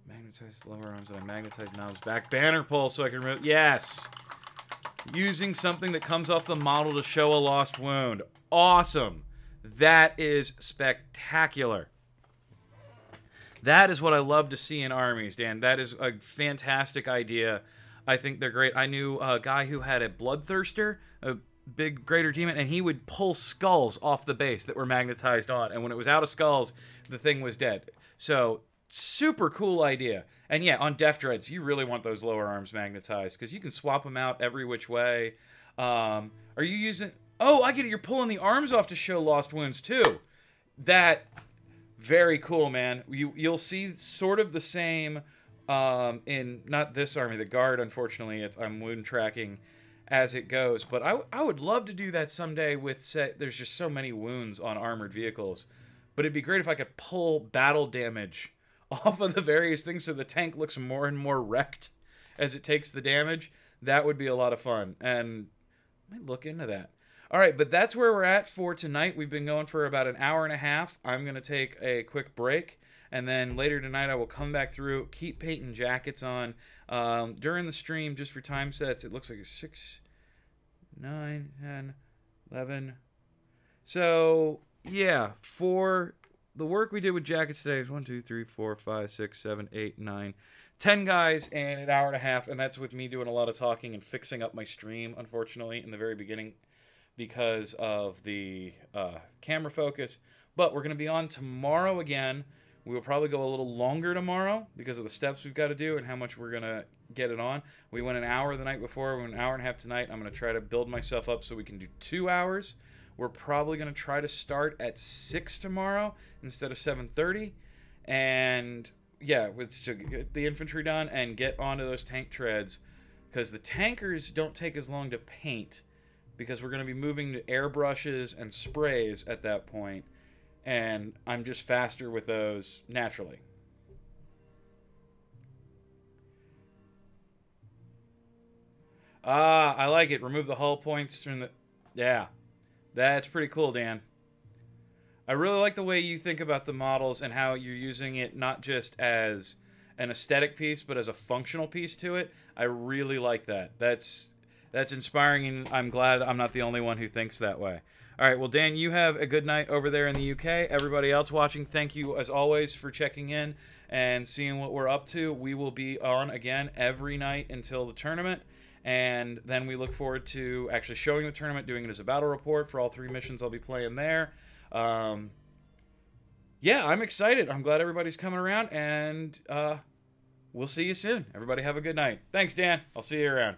Magnetized lower arms and I magnetize knobs back. Banner pull so I can... Yes! Using something that comes off the model to show a lost wound. Awesome! That is spectacular. That is what I love to see in armies, Dan. That is a fantastic idea. I think they're great. I knew a guy who had a bloodthirster, a big greater demon, and he would pull skulls off the base that were magnetized on. And when it was out of skulls, the thing was dead. So, super cool idea. And yeah, on Def Dreads, you really want those lower arms magnetized because you can swap them out every which way. Are you using... Oh, I get it. You're pulling the arms off to show lost wounds, too. That, very cool, man. You'll see sort of the same in, not this army, the Guard, unfortunately. I'm wound tracking as it goes. But I would love to do that someday with, there's just so many wounds on armored vehicles. But it'd be great if I could pull battle damage off of the various things so the tank looks more and more wrecked as it takes the damage. That would be a lot of fun. And I might look into that. All right, but that's where we're at for tonight. We've been going for about an hour and a half. I'm going to take a quick break, and then later tonight I will come back through, keep painting jackets on. During the stream, just for time sets, it looks like a 6, 9, 10, 11. So, yeah, for the work we did with jackets today is 1, 2, 3, 4, 5, 6, 7, 8, 9, 10 guys and an hour and a half, and that's with me doing a lot of talking and fixing up my stream, unfortunately, in the very beginning, because of the camera focus. But we're going to be on tomorrow again. We will probably go a little longer tomorrow because of the steps we've got to do and how much we're going to get it on. We went an hour the night before. We went an hour and a half tonight. I'm going to try to build myself up so we can do 2 hours We're probably going to try to start at 6 tomorrow instead of 7:30. And yeah, it's to get the infantry done and get onto those tank treads, because the tankers don't take as long to paint, because we're going to be moving to airbrushes and sprays at that point, and I'm just faster with those naturally. Ah, I like it. Remove the hull points from the... Yeah, that's pretty cool, Dan. I really like the way you think about the models and how you're using it not just as an aesthetic piece, but as a functional piece to it. I really like that. That's inspiring, and I'm glad I'm not the only one who thinks that way. All right, well, Dan, you have a good night over there in the UK. Everybody else watching, thank you, as always, for checking in and seeing what we're up to. We will be on again every night until the tournament, and then we look forward to actually showing the tournament, doing it as a battle report for all 3 missions I'll be playing there. Yeah, I'm excited. I'm glad everybody's coming around, and we'll see you soon. Everybody have a good night. Thanks, Dan. I'll see you around.